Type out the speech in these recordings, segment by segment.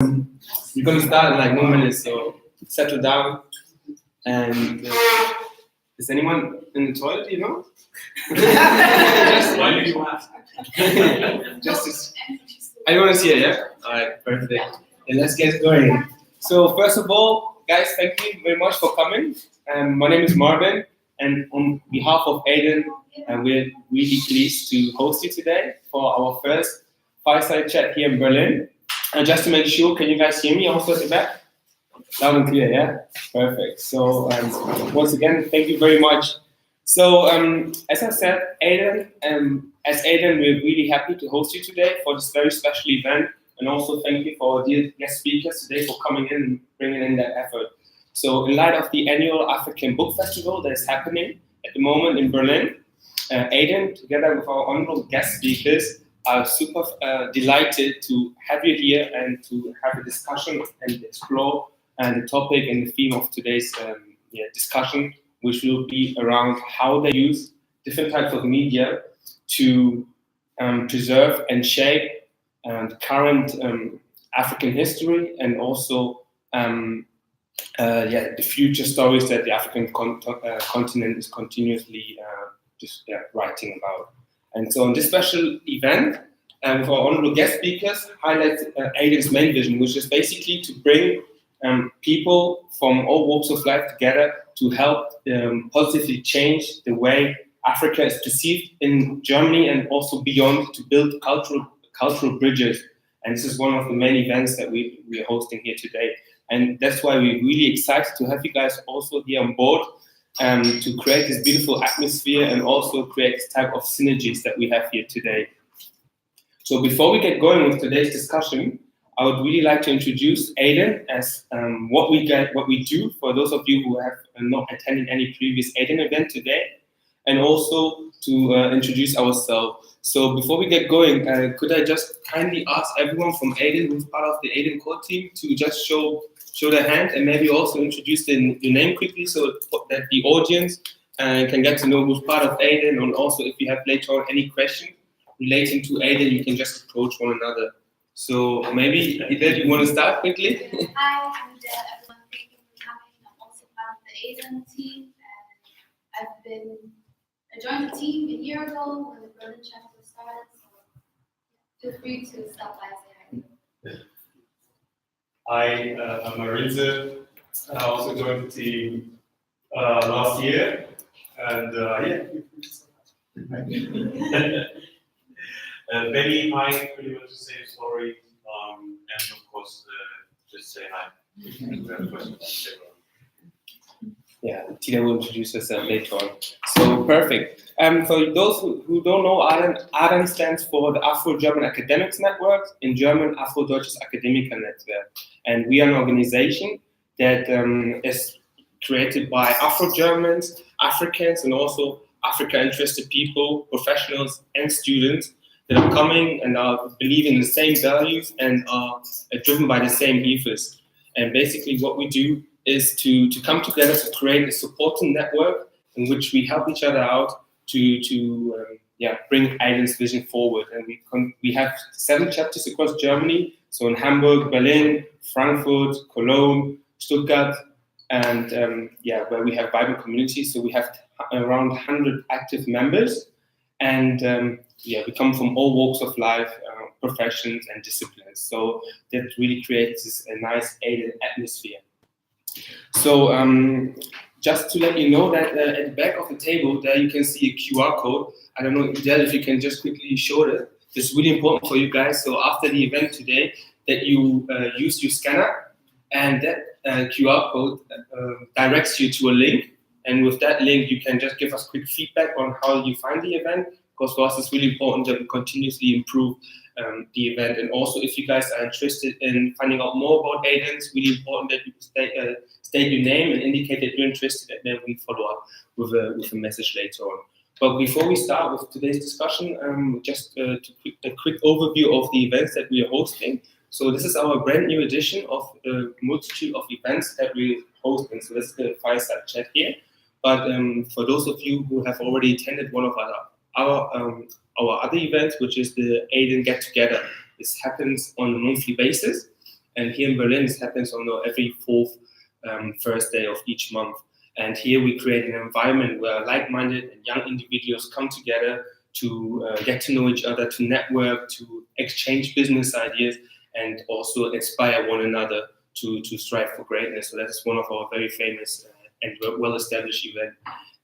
We're going to start in like 1 minute, so settle down. And is anyone in the toilet, you know? Just why do you ask? Just anyone is here, yeah? Alright, perfect. And let's get going. So first of all, guys, thank you very much for coming. My name is Marvin, and on behalf of ADAN, we're really pleased to host you today for our first Fireside chat here in Berlin. And just to make sure, can you guys hear me also at the back? Loud and clear, yeah? Perfect. So once again, thank you very much. So as I said, ADAN, as ADAN, we're really happy to host you today for this very special event. And also thank you for our dear guest speakers today for coming in and bringing in that effort. So in light of the annual African Book Festival that is happening at the moment in Berlin, ADAN, together with our honorable guest speakers, are super delighted to have you here and to have a discussion and explore the topic and the theme of today's discussion, which will be around how they use different types of media to preserve and shape current African history and also the future stories that the African continent is continuously writing about. And so on this special event, with our honorable guest speakers, highlights ADAN's main vision, which is basically to bring people from all walks of life together to help positively change the way Africa is perceived in Germany and also beyond, to build cultural bridges. And this is one of the main events that we are hosting here today. And that's why we're really excited to have you guys also here on board to create this beautiful atmosphere and also create this type of synergies that we have here today. So before we get going with today's discussion, I would really like to introduce ADAN as what we do for those of you who have not attended any previous ADAN event today, and also to introduce ourselves. So before we get going, could I just kindly ask everyone from ADAN who's part of the ADAN core team to just show their hand and maybe also introduce your name quickly so that the audience can get to know who's part of ADAN, and also if you have later on any questions relating to ADAN, you can just approach one another. So maybe, Ida, you want to start quickly? Hi, I'm Ida. Everyone, thank you for coming. I'm also part of the ADAN team, and I joined the team a year ago when the Berlin chapter started, so feel free to stop by and say hi. Hi, I'm Marinze. I also joined the team last year, and Benny, hi, pretty much the same story, and of course, just say hi. Yeah, Tina will introduce herself later on. So perfect. For those who don't know, ADAN stands for the Afro-German Academics Network, in German Afro-Deutsches Akademiker Netzwerk. And we are an organization that is created by Afro-Germans, Africans, and also Africa-interested people, professionals, and students that are coming and are believing in the same values and are driven by the same ethos. And basically what we do is to come together to create a supporting network in which we help each other out to bring ADAN's vision forward. And we have 7 chapters across Germany, so in Hamburg, Berlin, Frankfurt, Cologne, Stuttgart, and where we have vibrant communities. So we have around 100 active members, and we come from all walks of life, professions and disciplines. So that really creates a nice ADAN atmosphere. So just to let you know that at the back of the table there you can see a QR code. I don't know, Del, if you can just quickly show it. It's really important for you guys. So after the event today, that you use your scanner, and that QR code directs you to a link. And with that link, you can just give us quick feedback on how you find the event. Because for us, it's really important that we continuously improve the event. And also, if you guys are interested in finding out more about ADAN, it's really important that you state your name and indicate that you're interested, and then we follow up with a message later on. But before we start with today's discussion, just a quick overview of the events that we are hosting. So this is our brand new edition of a multitude of events that we're hosting. So this is the Fireside chat here. But for those of you who have already attended one of our other events, which is the ADAN Get Together, this happens on a monthly basis. And here in Berlin, this happens on every fourth Thursday of each month. And here we create an environment where like-minded and young individuals come together to get to know each other, to network, to exchange business ideas, and also inspire one another to strive for greatness. So that's one of our very famous and well-established events.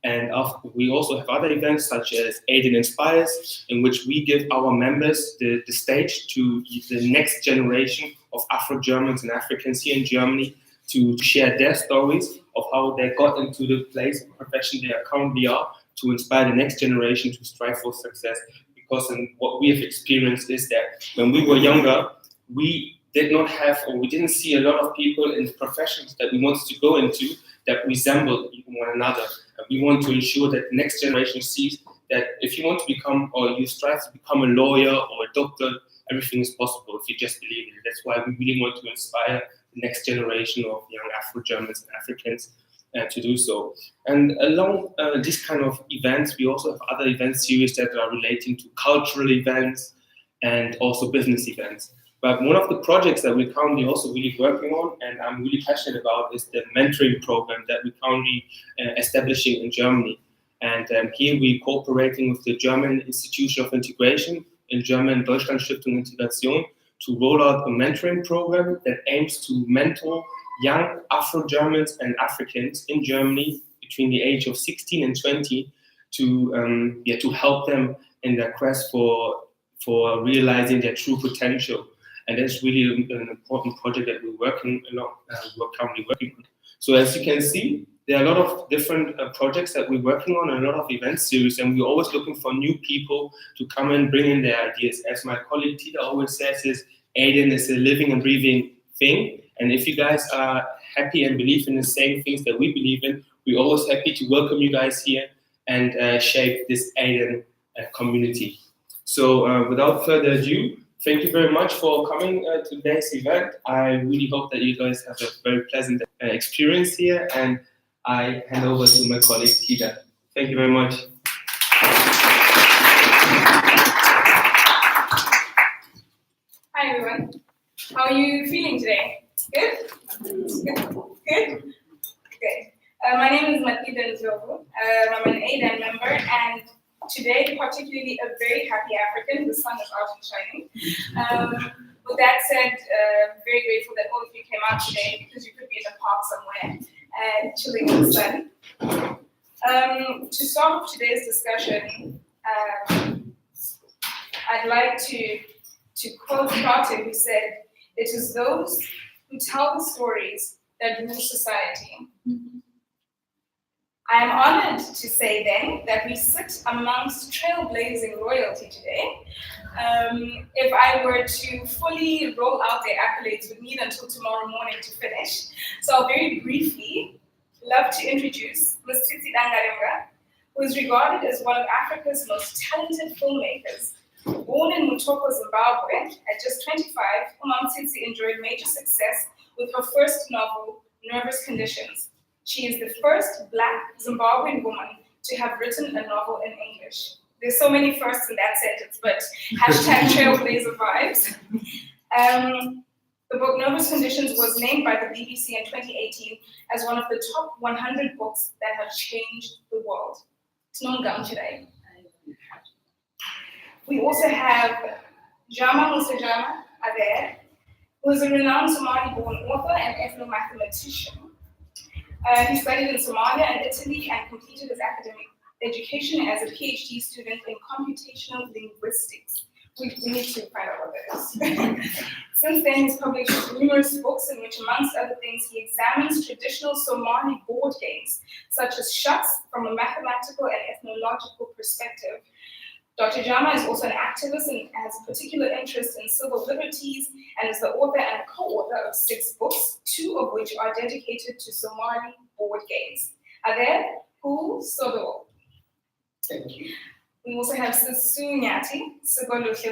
And we also have other events such as ADAN Inspires, in which we give our members the stage to the next generation of Afro-Germans and Africans here in Germany to share their stories of how they got into the place of profession they currently are, to inspire the next generation to strive for success. Because what we have experienced is that when we were younger, we did not have, or we didn't see a lot of people in the professions that we wanted to go into that resembled one another. And we want to ensure that the next generation sees that if you want to become, or you strive to become a lawyer or a doctor, everything is possible if you just believe in it. That's why we really want to inspire the next generation of young Afro-Germans and Africans to do so. And along these kind of events, we also have other event series that are relating to cultural events and also business events. But one of the projects that we're currently also really working on, and I'm really passionate about, is the mentoring program that we're currently establishing in Germany. And here we're cooperating with the German Institution of Integration in German, Deutschland Stiftung Integration, to roll out a mentoring program that aims to mentor young Afro-Germans and Africans in Germany between the age of 16 and 20 to help them in their quest for realizing their true potential. And that's really an important project that we're currently working on. So as you can see, there are a lot of different projects that we're working on, and a lot of event series, and we're always looking for new people to come and bring in their ideas. As my colleague Tita always says, ADAN is a living and breathing thing. And if you guys are happy and believe in the same things that we believe in, we're always happy to welcome you guys here and shape this ADAN community. So without further ado, thank you very much for coming to today's event. I really hope that you guys have a very pleasant experience here, and I hand over to my colleague Tita. Thank you very much. Hi everyone. How are you feeling today? Good? Good? Good. My name is Nyathi. I'm an ADAN member, and today, particularly a very happy African. The sun is out and shining. With that said, very grateful that all of you came out today, because you could be in the park somewhere and chilling in the sun. To start off today's discussion, I'd like to quote Nyathi, who said, "It is those who tell the stories that rule society." I am honored to say then that we sit amongst trailblazing royalty today. If I were to fully roll out their accolades, would need until tomorrow morning to finish. So I'll very briefly love to introduce Ms. Tsitsi Dangarembga, who is regarded as one of Africa's most talented filmmakers. Born in Mutoko, Zimbabwe, at just 25, Tsitsi enjoyed major success with her first novel, Nervous Conditions. She is the first Black Zimbabwean woman to have written a novel in English. There's so many firsts in that sentence, but hashtag trailblazer vibes. The book Nervous Conditions was named by the BBC in 2018 as one of the top 100 books that have changed the world. It's known gum today. We also have Musse there, who is a renowned Somali-born author and ethnomathematician. He studied in Somalia and Italy and completed his academic education as a PhD student in computational linguistics. We need to find out what that is. Since then, he's published numerous books in which, amongst other things, he examines traditional Somali board games, such as shuts, from a mathematical and ethnological perspective. Dr. Jama is also an activist and has a particular interest in civil liberties, and is the author and co-author of 6 books, 2 of which are dedicated to Somali board games. Are who? Sodo. Thank you. We also have Nyathi,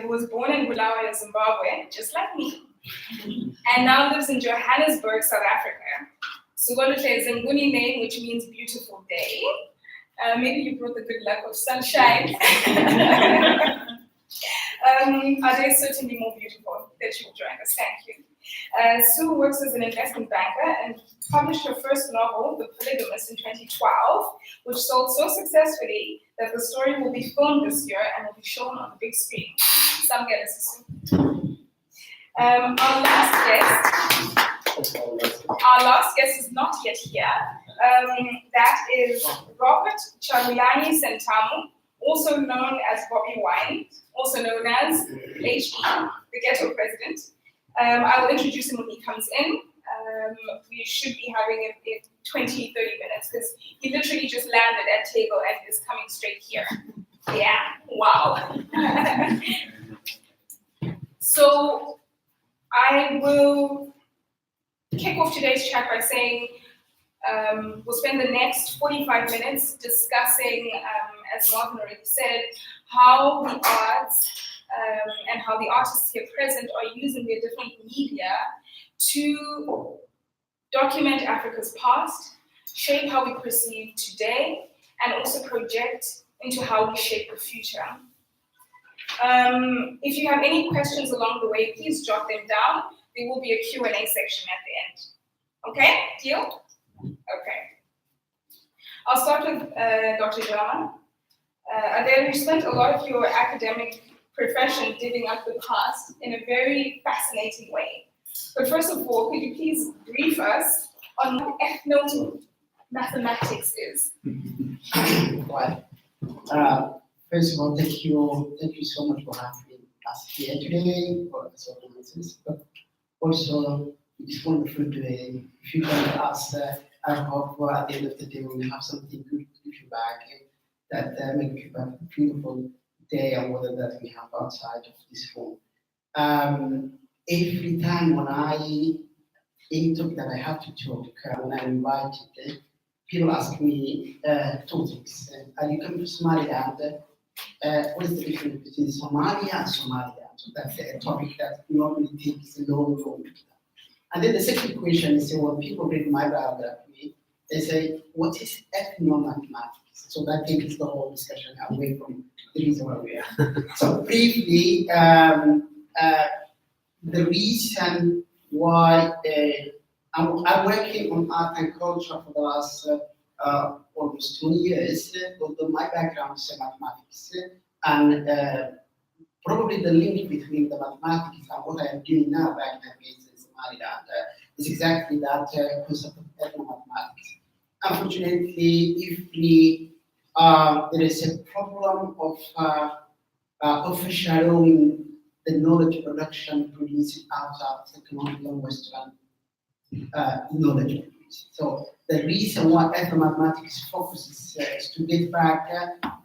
who was born in Bulawayo, Zimbabwe, just like me, and now lives in Johannesburg, South Africa. Sugoluthe is a Nguni name, which means beautiful day. Maybe you brought the good luck of sunshine. Are they certainly more beautiful that you joined us? Thank you. Sue works as an investment banker and published her first novel, The Polygamist, in 2012, which sold so successfully that the story will be filmed this year and will be shown on the big screen. Some get us soon. Our last guest is not yet here. That is Robert Chagulani Sentamu, also known as Bobi Wine, also known as HE, the ghetto president. I will introduce him when he comes in. We should be having it in 20, 30 minutes because he literally just landed at table and is coming straight here. Yeah, wow. So I will kick off today's chat by saying we'll spend the next 45 minutes discussing, as Martin already said, how the arts and how the artists here present are using their different media to document Africa's past, shape how we perceive today, and also project into how we shape the future. If you have any questions along the way, please jot them down. There will be a Q&A section at the end. Okay, deal? Okay. I'll start with Dr. Jama. Adele, you spent a lot of your academic profession digging up the past in a very fascinating way. But first of all, could you please brief us on what ethnomathematics is? Right. First of all, thank you so much for having us here today for this organization. But also, it's wonderful today. If you join us, I hope at the end of the day we will have something good to give you back that make you back a beautiful day and weather that we have outside of this room. Every time when any topic that I have to talk, when I'm invited, people ask me two things. Are you coming to Somaliland? What is the difference between Somalia and Somalia? So that's a topic that normally takes a long. And then the second question is, when people read my biography, they say, what is ethnomathematics? So that takes the whole discussion away from the reason why we are. So briefly, the reason why I'm working on art and culture for the last almost 20 years, although my background is mathematics, and probably the link between the mathematics and what I am doing now back in Somaliland is exactly that concept of ethnomathematics. Unfortunately, if there is a problem of overshadowing the knowledge production produced out of the colonial Western knowledge. So the reason why ethnomathematics focuses is to get back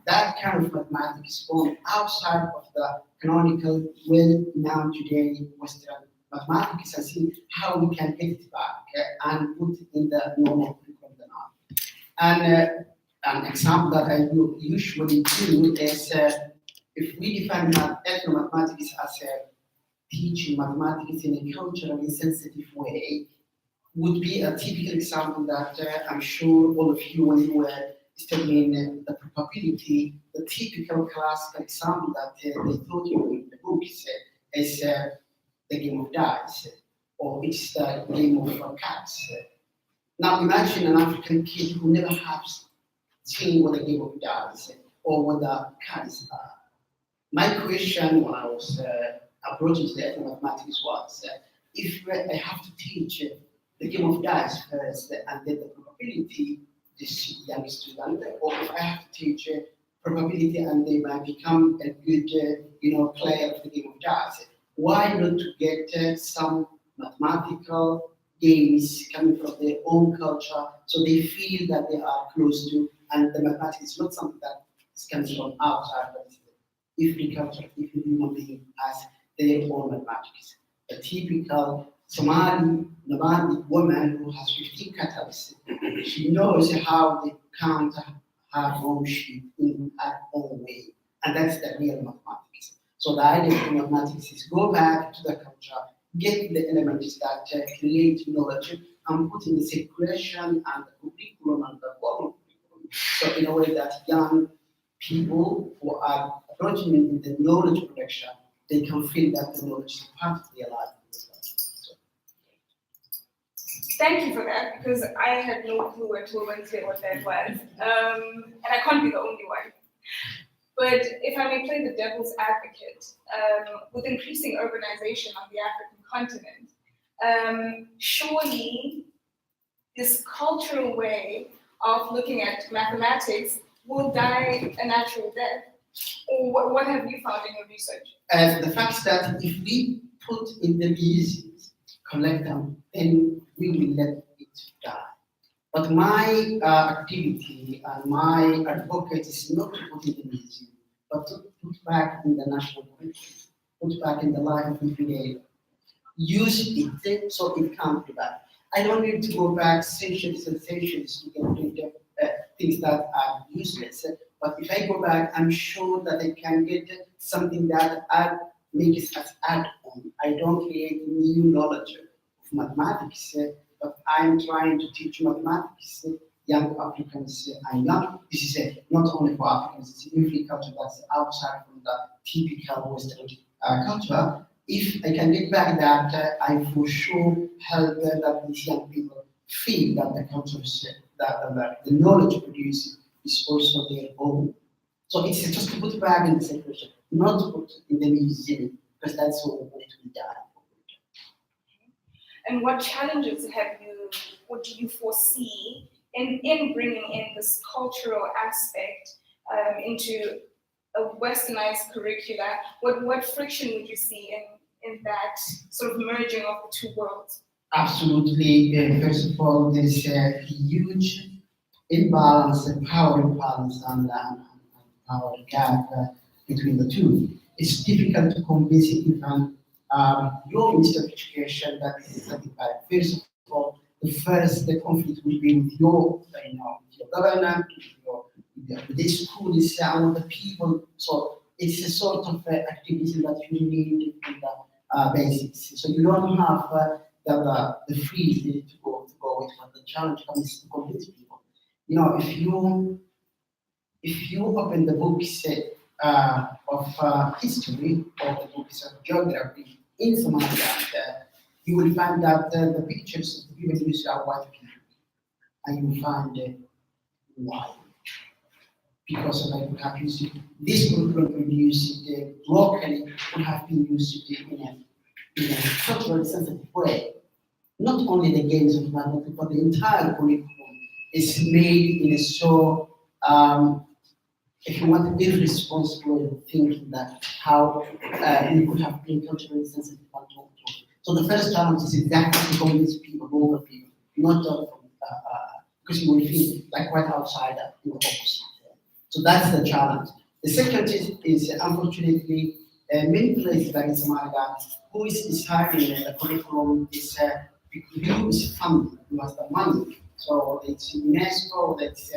that kind of mathematics born outside of the canonical, well-known today Western mathematics and see how we can get it back and put it in the normal curriculum. And an example that I usually do is if we define ethnomathematics as teaching mathematics in a culturally sensitive way, would be a typical example that I'm sure all of you, when you were studying the probability, the typical classical example that they taught you in the books is the game of dice, or it's the game of cats. Now imagine an African kid who never has seen what a game of dice or what the cards are. My question when I was approaching the ethnomathematics was, if I have to teach the game of dice first and then the probability, this young student, or if I have to teach probability and they might become a good player of the game of dice, why not to get some mathematical games coming from their own culture so they feel that they are close to, and the mathematics is not something that comes from outside, but every culture, every human being has their own mathematics. A typical Somali nomadic woman who has 15 cattle, she knows how they count her own sheep in her own way, and that's the real mathematics. So the idea of mathematics is go back to the culture, get the elements that create knowledge, and put in the circulation and the curriculum and the formal curriculum. So in a way that young people who are approaching in the knowledge production, they can feel that the knowledge is part of their life. So Thank you for that, because I had no clue until Wednesday what that was. And I can't be the only one. But if I may play the devil's advocate, with increasing urbanization on the African continent, surely this cultural way of looking at mathematics will die a natural death. Or what have you found in your research? The fact that if we put in the museums, collect them, then we will let it die. But my activity and my advocate is not to put in the museum, but to put back in the national curriculum, put back in the life of every day. Use it so it can't be back. I don't need to go back centuries and centuries to get rid of things that are useless. But if I go back, I'm sure that I can get something that I make it as add-on. I don't create new knowledge of mathematics, but I'm trying to teach mathematics young Africans and young. This is not only for Africans, it's every culture that's outside from the typical Western culture. If I can get back that, I for sure help that these young people feel that the culture is, that the knowledge produced is also their own. So it's just to put it back in the circulation, not to put in the museum, because that's what it will die. And what challenges what do you foresee in bringing in this cultural aspect into a westernized curricula? What friction would you see in that sort of merging of the two worlds? Absolutely. First of all, there is a huge imbalance, a power imbalance, and power gap between the two. It's difficult to convince even your Minister of Education that this is certified. First of all, the conflict will be with your, with your government, with the schools, and the people. So it's a sort of activism that you need in the basics. So you don't have the freedom to go with, but the challenge comes to convince people. If you open the books of history or the books of geography in Somalia, you will find that the pictures of the people used are white people, and you will find why. Because I could have used it, this curriculum could use it locally, could have been used in a culturally sensitive way. Not only the games of mathematics, but the entire curriculum is made in a so, if you want, irresponsible way of thinking that how you could have been culturally sensitive and talk to. So the first challenge is exactly to convince people, older people, not because you will feel like quite outsider in the opposite. So that's the challenge. The second is unfortunately, many places like in Somalia, who is deciding the curriculum is who is funding, who has the money. So it's UNESCO, that's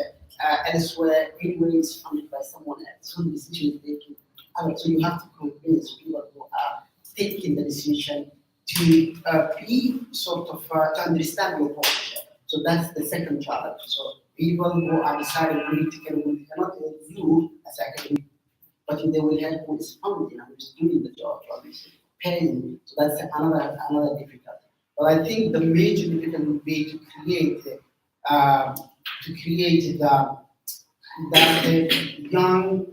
elsewhere, anyway, it's funded by someone else. So the decision is taken. So you have to convince people who are taking the decision to be sort of to understand your culture. So that's the second challenge. So people who are deciding politically, we cannot help you as academic, but they will help with funding and who's doing the job, obviously, paying. So that's another difficulty. But I think the major difficulty would be to create that the young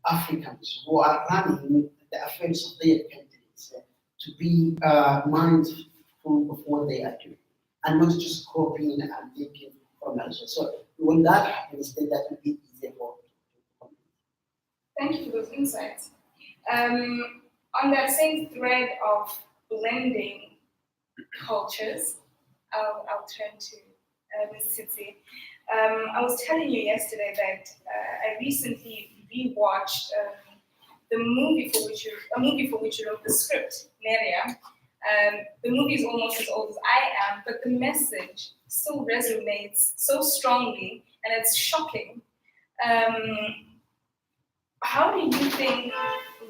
Africans who are running the affairs of their countries to be mindful of what they are doing and not just copying and taking from elsewhere. So when that happens, then that will be easier for people. Thank you for those insights. On that same thread of blending cultures, I'll turn to Ms. Tsitsi. I was telling you yesterday that I recently rewatched a movie for which you wrote the script, Neria. The movie is almost as old as I am, but the message still resonates so strongly, and it's shocking. How do you think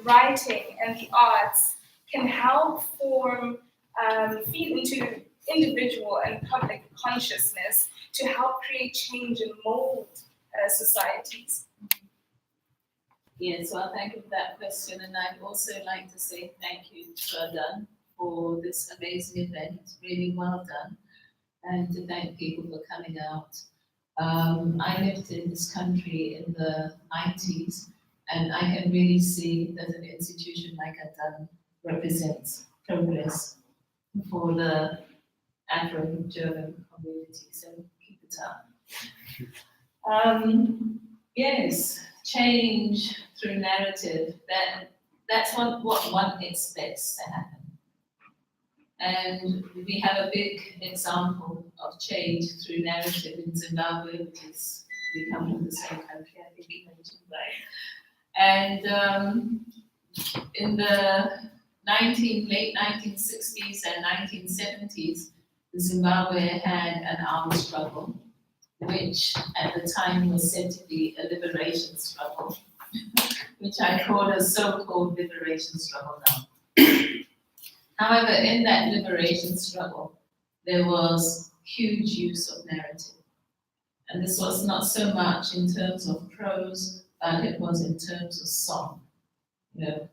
writing and the arts can help feed into individual and public consciousness to help create change and mold societies? Yes, well, thank you for that question, and I'd also like to say thank you to ADAN for this amazing event. It's really well done. and to thank people for coming out. I lived in this country in the 90s, and I can really see that an institution like ADAN represents progress for the Afro-German community, so keep it up. Yes, change through narrative, that's what one expects to happen. And we have a big example of change through narrative in Zimbabwe, which is, we come from the same country, I think you mentioned, right? And in the late 1960s and 1970s, Zimbabwe had an armed struggle, which at the time was said to be a liberation struggle, which I call a so-called liberation struggle now. However, in that liberation struggle, there was huge use of narrative. And this was not so much in terms of prose, but it was in terms of song. You know,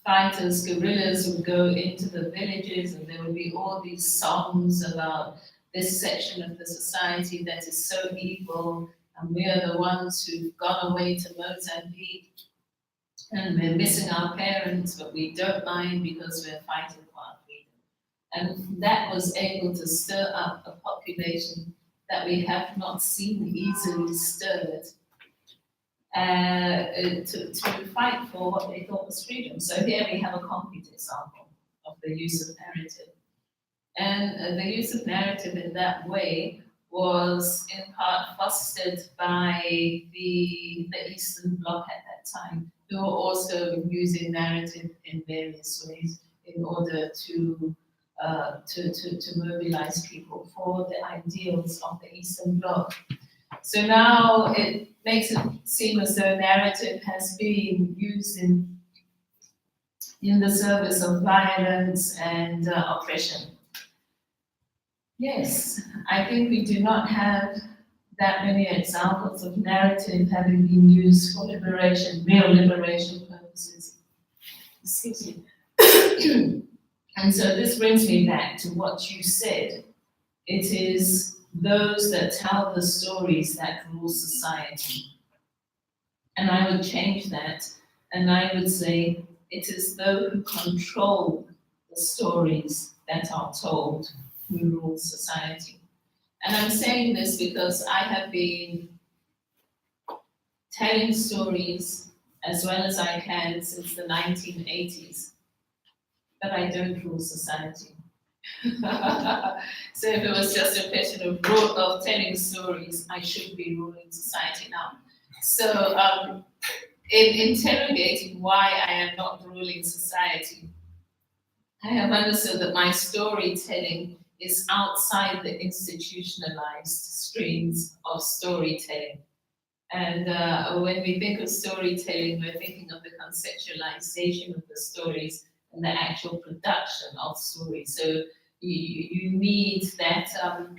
fighters, guerrillas would go into the villages and there would be all these songs about this section of the society that is so evil, and we are the ones who've gone away to Mozambique, and we're missing our parents, but we don't mind because we're fighting for our freedom. And that was able to stir up a population that we have not seen easily stirred to fight for what they thought was freedom. So here we have a concrete example of the use of narrative. And the use of narrative in that way was in part fostered by the Eastern Bloc at that time, who were also using narrative in various ways in order to mobilize people for the ideals of the Eastern Bloc. So now it makes it seem as though narrative has been used in the service of violence and oppression. Yes, I think we do not have that many examples of narrative having been used for liberation, real liberation purposes. Excuse me. And so this brings me back to what you said. It is those that tell the stories that rule society. And I would change that, and I would say it is those who control the stories that are told who rule society. And I'm saying this because I have been telling stories as well as I can since the 1980s, but I don't rule society. So if it was just a question of telling stories, I should be ruling society now. So in interrogating why I am not ruling society, I have understood that my storytelling is outside the institutionalized streams of storytelling. And when we think of storytelling, we're thinking of the conceptualization of the stories and the actual production of stories. So you need that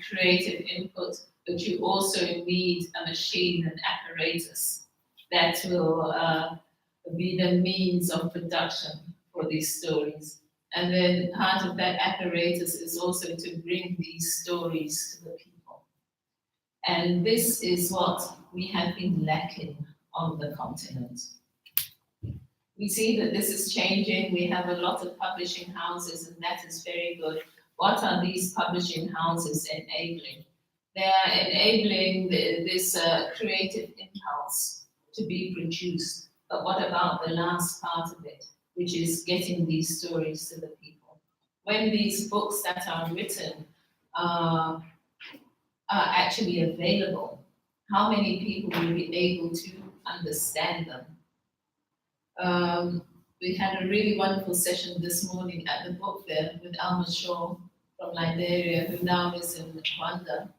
creative input, but you also need a machine and apparatus that will be the means of production for these stories. And then part of that apparatus is also to bring these stories to the people. And this is what we have been lacking on the continent. We see that this is changing. We have a lot of publishing houses, and that is very good. What are these publishing houses enabling? They are enabling this creative impulse to be produced. But what about the last part of it, which is getting these stories to the people? When these books that are written are actually available, how many people will be able to understand them? We had a really wonderful session this morning at the book fair with Alma Shaw from Liberia, who now is in Rwanda.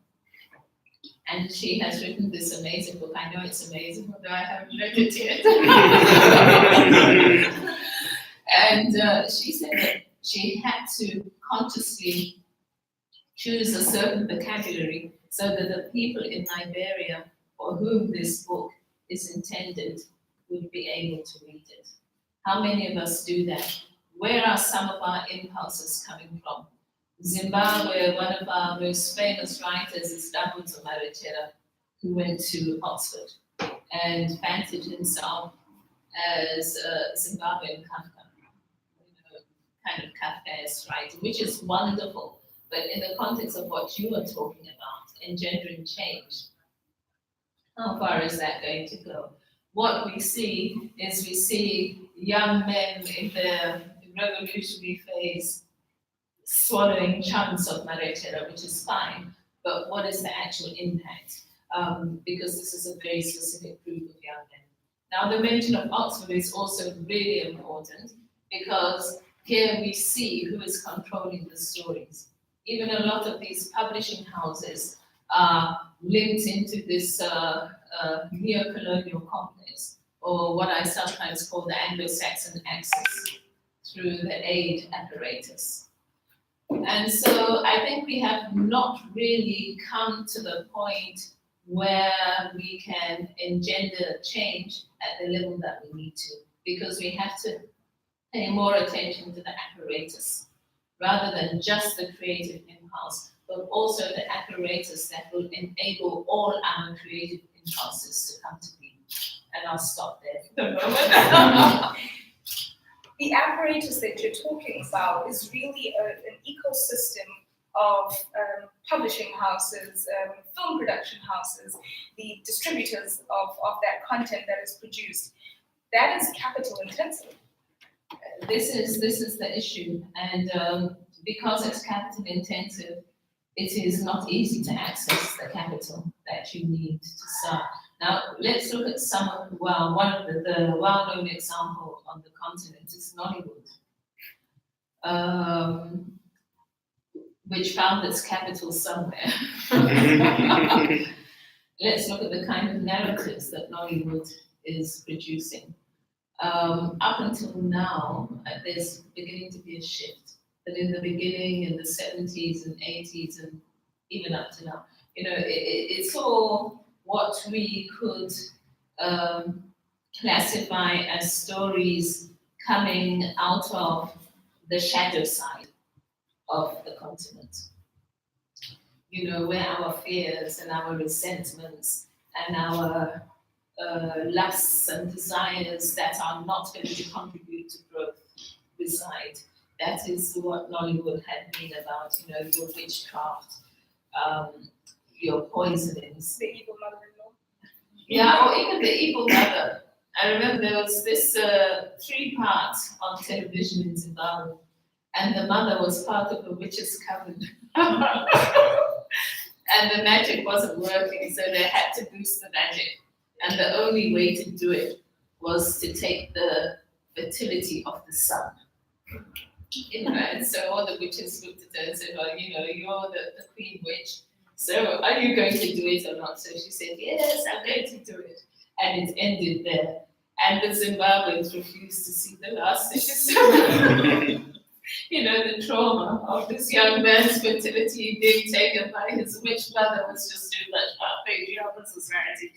And she has written this amazing book. I know it's amazing, although I haven't read it yet. And she said that she had to consciously choose a certain vocabulary so that the people in Liberia for whom this book is intended would be able to read it. How many of us do that? Where are some of our impulses coming from? Zimbabwe, one of our most famous writers is Dambudzo Marechera, who went to Oxford and fancied himself as a Zimbabwean Kafka, kind of Kafkaesque writing, which is wonderful. But in the context of what you are talking about, engendering change, how far is that going to go? What we see is young men in the revolutionary phase swallowing chunks of Marechera, which is fine, but what is the actual impact? Because this is a very specific group of young men. Now, the mention of Oxford is also really important because here we see who is controlling the stories. Even a lot of these publishing houses are linked into this neo-colonial complex, or what I sometimes call the Anglo-Saxon axis, through the aid apparatus. And so I think we have not really come to the point where we can engender change at the level that we need to, because we have to pay more attention to the apparatus rather than just the creative impulse, but also the apparatus that will enable all our creative impulses to come to be. And I'll stop there for the moment. The apparatus that you're talking about is really an ecosystem of publishing houses, film production houses, the distributors of that content that is produced. That is capital intensive. This is the issue, and because it's capital intensive, it is not easy to access the capital that you need to start. Now, let's look at one of the well-known example on the continent is Nollywood, which found its capital somewhere. Let's look at the kind of narratives that Nollywood is producing. Up until now, there's beginning to be a shift. That in the beginning, in the 70s and 80s, and even up to now, it's all what we could classify as stories coming out of the shadow side of the continent. Where our fears and our resentments and our lusts and desires that are not going to contribute to growth reside. That is what Nollywood had been about, your witchcraft, your poisonings. The evil mother-in-law. Yeah, or even the evil mother. I remember there was this 3-part on television in Zimbabwe, and the mother was part of a witch's coven. And the magic wasn't working, so they had to boost the magic. And the only way to do it was to take the fertility of the son. And so all the witches looked at her and said, well, you're the queen witch. So are you going to do it or not? So she said, yes, I'm going to do it. And it ended there. And the Zimbabweans refused to see the last issue. The trauma of this young man's fertility being taken by his witch mother was just too much for our patriarchal society.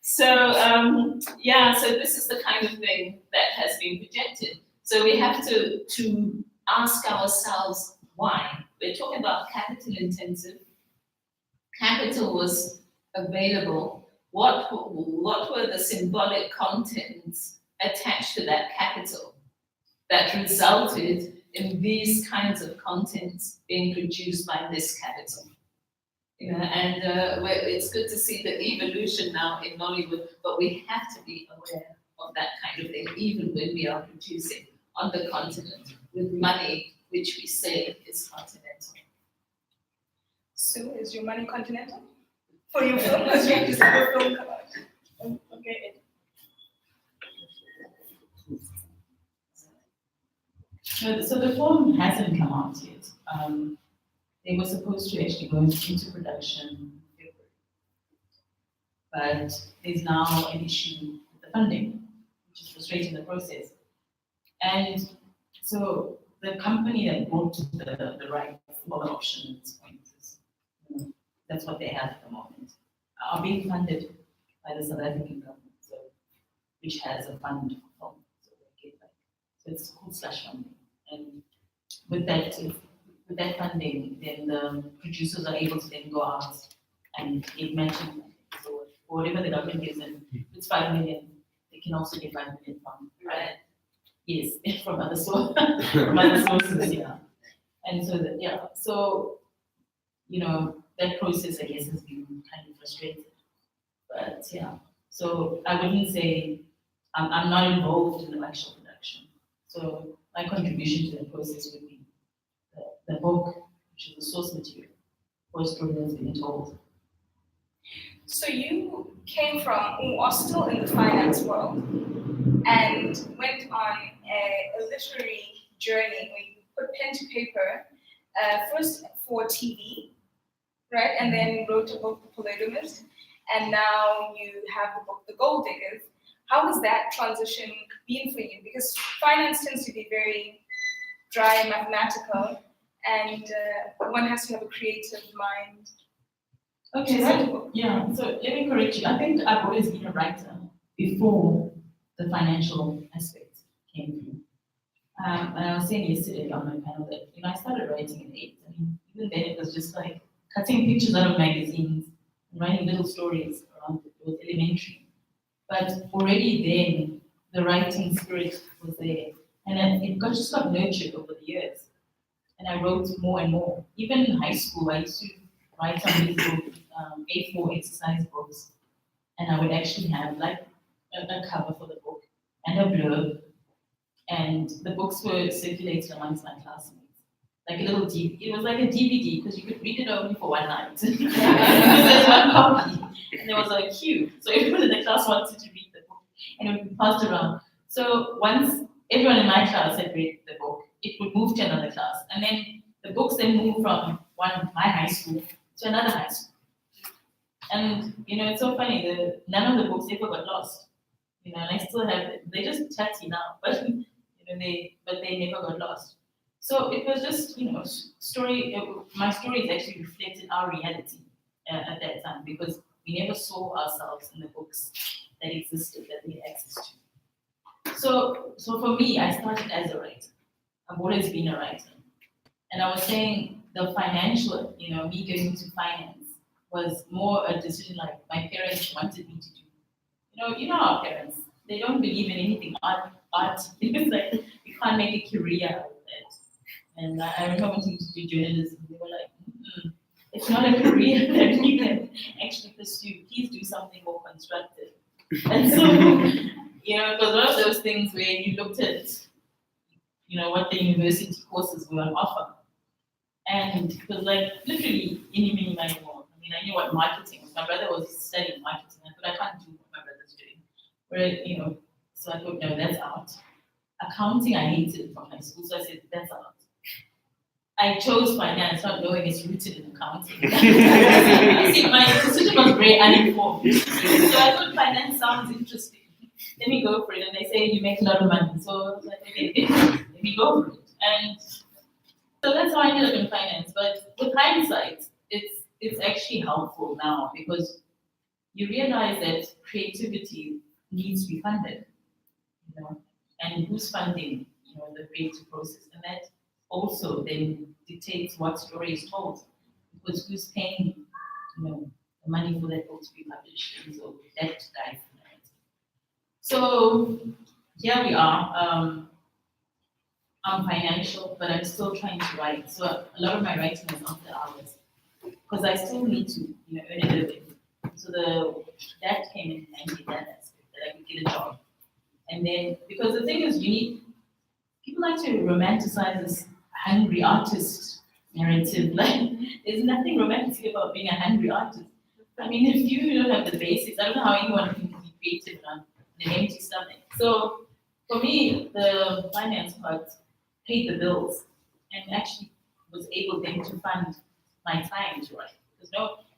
So, so this is the kind of thing that has been projected. So we have to ask ourselves why. We're talking about capital intensive. Capital was available. What were the symbolic contents attached to that capital that resulted in these kinds of contents being produced by this capital? It's good to see the evolution now in Nollywood, but we have to be aware of that kind of thing, even when we are producing on the continent with money which we say is continental. So, is your money continental? For your film, because you just have a film come out. Okay. So the film hasn't come out yet. They were supposed to actually go into production in February. But there's now an issue with the funding, which is frustrating the process. And so the company that brought the right for the option at this point is, that's what they have at the moment, are being funded by the South African government, so which has a fund for film. So they get so it's called slash funding. And with that, with that funding, then the producers are able to then go out and get matching funding. So whatever the government gives them, if it's 5 million, they can also get 5 million from, right? Yes, from other sources, yeah. And so so, that process, I guess, has been kind of frustrating. But yeah, so I wouldn't say I'm not involved in the actual production. So my contribution to the process would be the book, which is the source material, for a story that's been told. So you came from, or are still in the finance world, and went on a literary journey where you put pen to paper, first for TV, right? And then wrote a book, The Polygamist, and now you have the book, The Gold Diggers. How has that transition been for you? Because finance tends to be very dry and mathematical, and one has to have a creative mind. Okay, so let me correct you. I think I've always been a writer before the financial aspect came through. And I was saying yesterday on my panel that I started writing at 8. I mean, even then it was just like cutting pictures out of magazines and writing little stories around it. It was elementary. But already then, the writing spirit was there. And it just got nurtured over the years. And I wrote more and more. Even in high school, I used to write some little A4 exercise books. And I would actually have like a cover for the book and a blurb. And the books were circulated amongst my classmates. Like a little DVD. It was like a DVD because you could read it only for one night. There's one copy. And there was a queue. So everyone in the class wanted to read the book. And it would be passed around. So once everyone in my class had read the book, it would move to another class. And then the books then moved from my high school to another high school. And it's so funny, none of the books ever got lost. And I still have it. They're just chatty now, but they never got lost. So it was just, my stories actually reflected our reality at that time because we never saw ourselves in the books that existed, that we had access to. So for me, I started as a writer. I've always been a writer. And I was saying the financial, me going into finance was more a decision like my parents wanted me to do. Our parents, they don't believe in anything art. It's like, you can't make a career out of that. And I remember wanting to do journalism. They were like, it's not a career that we can actually pursue. Please do something more constructive. And so, it was one of those things where you looked at, what the university courses were on offer. And it was like literally any more. I mean, I knew what marketing was. My brother was studying marketing. I thought I can't do what my brother's doing. So I thought, no, that's out. Accounting, I hated from high school, so I said, that's out. I chose finance, not knowing it's rooted in accounting. See, my decision was very uninformed. So I thought finance sounds interesting. Let me go for it. And they say you make a lot of money. So I was like, okay, let me go for it. And so that's how I ended up in finance. But with hindsight, it's actually helpful now because you realize that creativity needs to be funded, and who's funding, the creative process, and that also then dictates what story is told, because who's paying, the money for that book to be published, and so that guides the narrative. So here we are. I'm financial, but I'm still trying to write. So a lot of my writing is after hours, because I still need to, earn a living. So that came in handy, that aspect, that I could get a job. And then, because the thing is, people like to romanticize this hungry artist narrative. Like, there's nothing romantic about being a hungry artist. I mean, if you don't have the basics, I don't know how anyone can be creative on an empty stomach. So, for me, the finance part paid the bills and actually was able then to fund my time to write. Because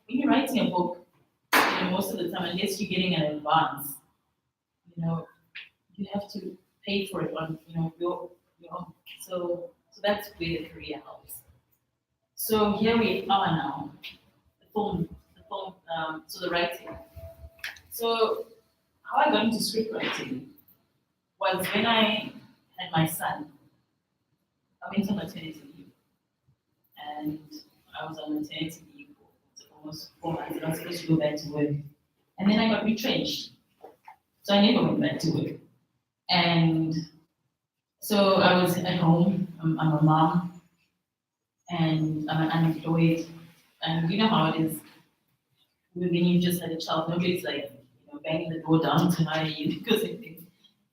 when you're writing a book, most of the time, unless you're getting an advance, you have to pay for it on your own. So that's where the career helps. So here we are now, the film, so the writing. So how I got into script writing was when I had my son. I went on maternity leave. and I was on maternity leave for almost 4 months, and I was supposed to go back to work. And then I got retrenched. So I never went back to work. And so I was at home, I'm a mom, and I'm unemployed. And you know how it is when you just had a child, nobody's like, banging the door down to hire you because they think,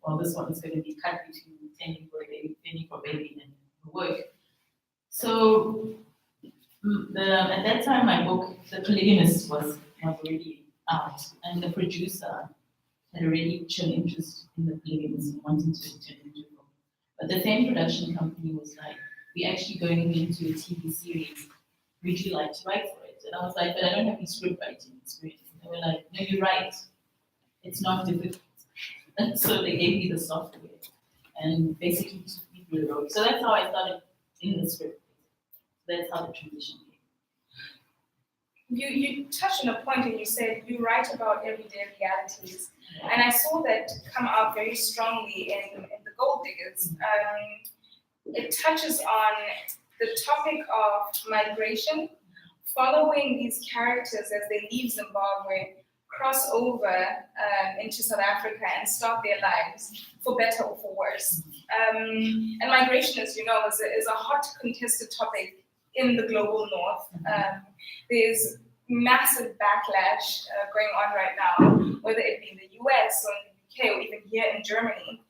well, this one's going to be cut between tending for a baby and work. So at that time, my book, The Polygamist, was already out, and the producer had already shown interest in The Polygamist and wanting to turn it into a book. But the same production company was like, we're actually going into a TV series. Would you like to write for it? And I was like, but I don't have any script writing experience. And they were like, no, you write. It's not difficult. And so they gave me the software and basically took me through the road. So that's how I started in the script. That's how the transition came. You touched on a point and you said you write about everyday realities. And I saw that come out very strongly in The Gold Diggers. It touches on the topic of migration, following these characters as they leave Zimbabwe, cross over into South Africa and start their lives, for better or for worse. And migration, as you know, is a hot contested topic in the global north. There's massive backlash going on right now, whether it be in the US or in the UK or even here in Germany.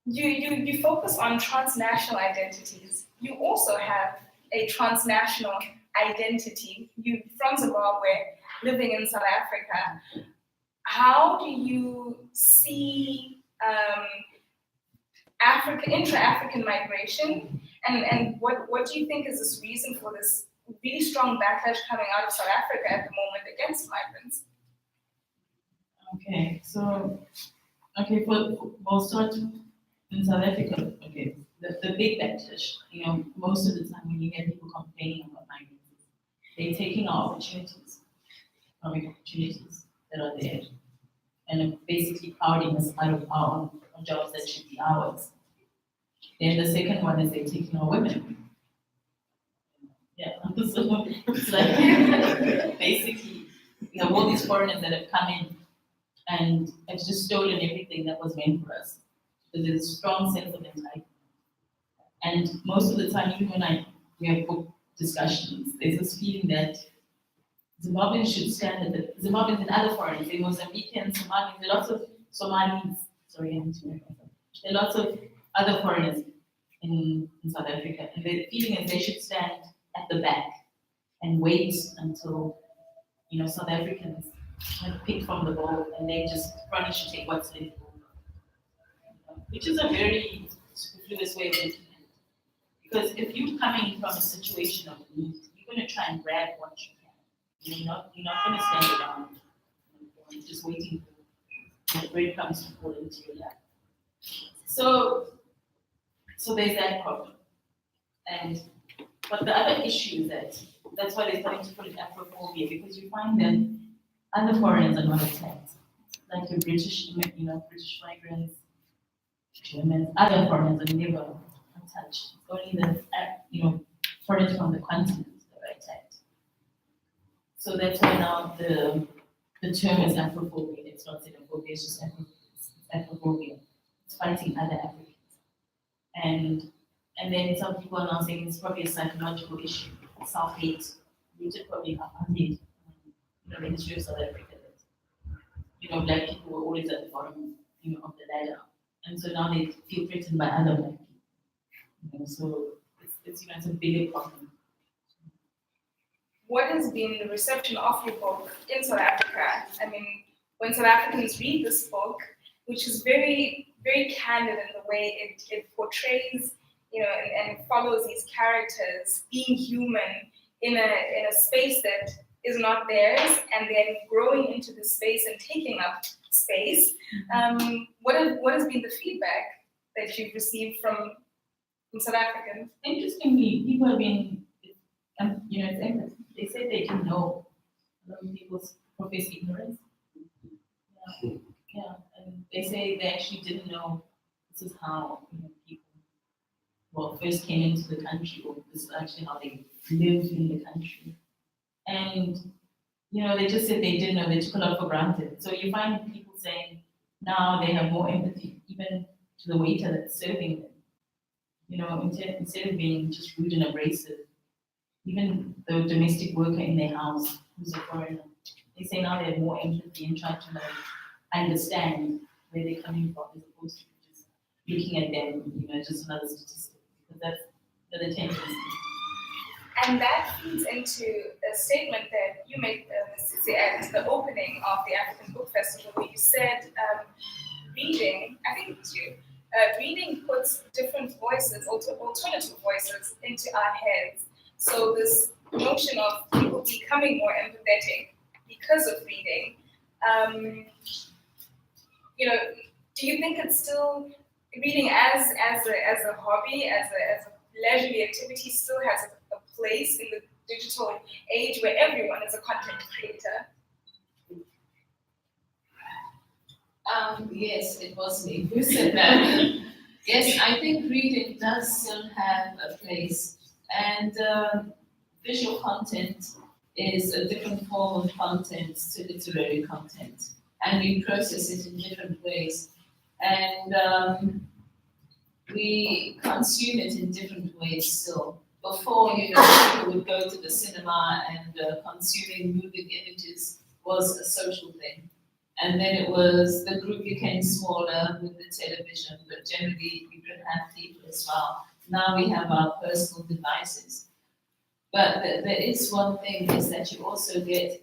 You focus on transnational identities. You also have a transnational identity. You from Zimbabwe, living in South Africa. How do you see intra-African migration, and what do you think is this reason for this really strong backlash coming out of South Africa at the moment against migrants? Okay, so we'll start in South Africa. Okay, the big backlash. Most of the time when you hear people complaining about migrants, they're taking our opportunities, economic opportunities that are there, and basically crowding us out of our own jobs that should be ours. Then the second one is they're taking our women. Yeah, so it's like basically we have all these foreigners that have come in and have just stolen everything that was meant for us. So there's a strong sense of entitlement. And most of the time, even when we have book discussions, there's this feeling that Zimbabweans should stand at the Zimbabweans and other foreigners, the Mozambicans, Somalians, there are lots of Somalis, sorry, I need to make myself. There are lots of other foreigners in South Africa, and the feeling is they should stand at the back and wait until South Africans have picked from the bowl and they just furnish and take what's left over. Which is a very superfluous way of looking at it. Because if you're coming from a situation of need, you're going to try and grab what you can. You're not going to stand around just waiting for the breadcrumbs to fall into your lap. So there's that problem. But the other issue is that's why they're starting to put it Afrophobia, because you find that other foreigners are not attacked. Like your British migrants, Germans, other foreigners are never touched. It's only the foreigners from the continent that are attacked. So that's why now the term is Afrophobia. It's not xenophobia, it's just Afrophobia. It's fighting other Africans. And then some people are now saying it's probably a psychological issue, self-hate, rooted probably in the history of South Africa. That, black people were always at the bottom, of the ladder. And so now they feel threatened by other black people. So it's a bigger problem. What has been the reception of your book in South Africa? I mean, when South Africans read this book, which is very, very candid in the way it portrays, and follows these characters being human in a space that is not theirs, and then growing into the space and taking up space. What has been the feedback that you've received from South Africans? Interestingly, people have been, they say they didn't know. A lot of people profess ignorance. Yeah, and they say they actually didn't know this is how people first came into the country, or this is actually how they lived in the country. And, they just said they didn't know, they took a lot for granted. So you find people saying now they have more empathy, even to the waiter that's serving them. Instead of being just rude and abrasive, even the domestic worker in their house who's a foreigner, they say now they have more empathy and try to understand where they're coming from, as opposed to just looking at them, just another statistic. Because that's the tendency. And that feeds into a statement that you made, Ms. Tsitsi, at the opening of the African Book Festival, where you said reading, I think it was you, reading puts different voices, alternative voices into our heads. So this notion of people becoming more empathetic because of reading, do you think it's still reading as a hobby, as a leisurely activity, still has a place in the digital age where everyone is a content creator? Yes, it was me who said that. Yes, I think reading does still have a place, and visual content is a different form of content to literary content, and we process it in different ways, and we consume it in different ways still. Before, people would go to the cinema, and consuming moving images was a social thing. And then the group became smaller with the television, but generally we could have people as well. Now we have our personal devices. But there is one thing, is that you also get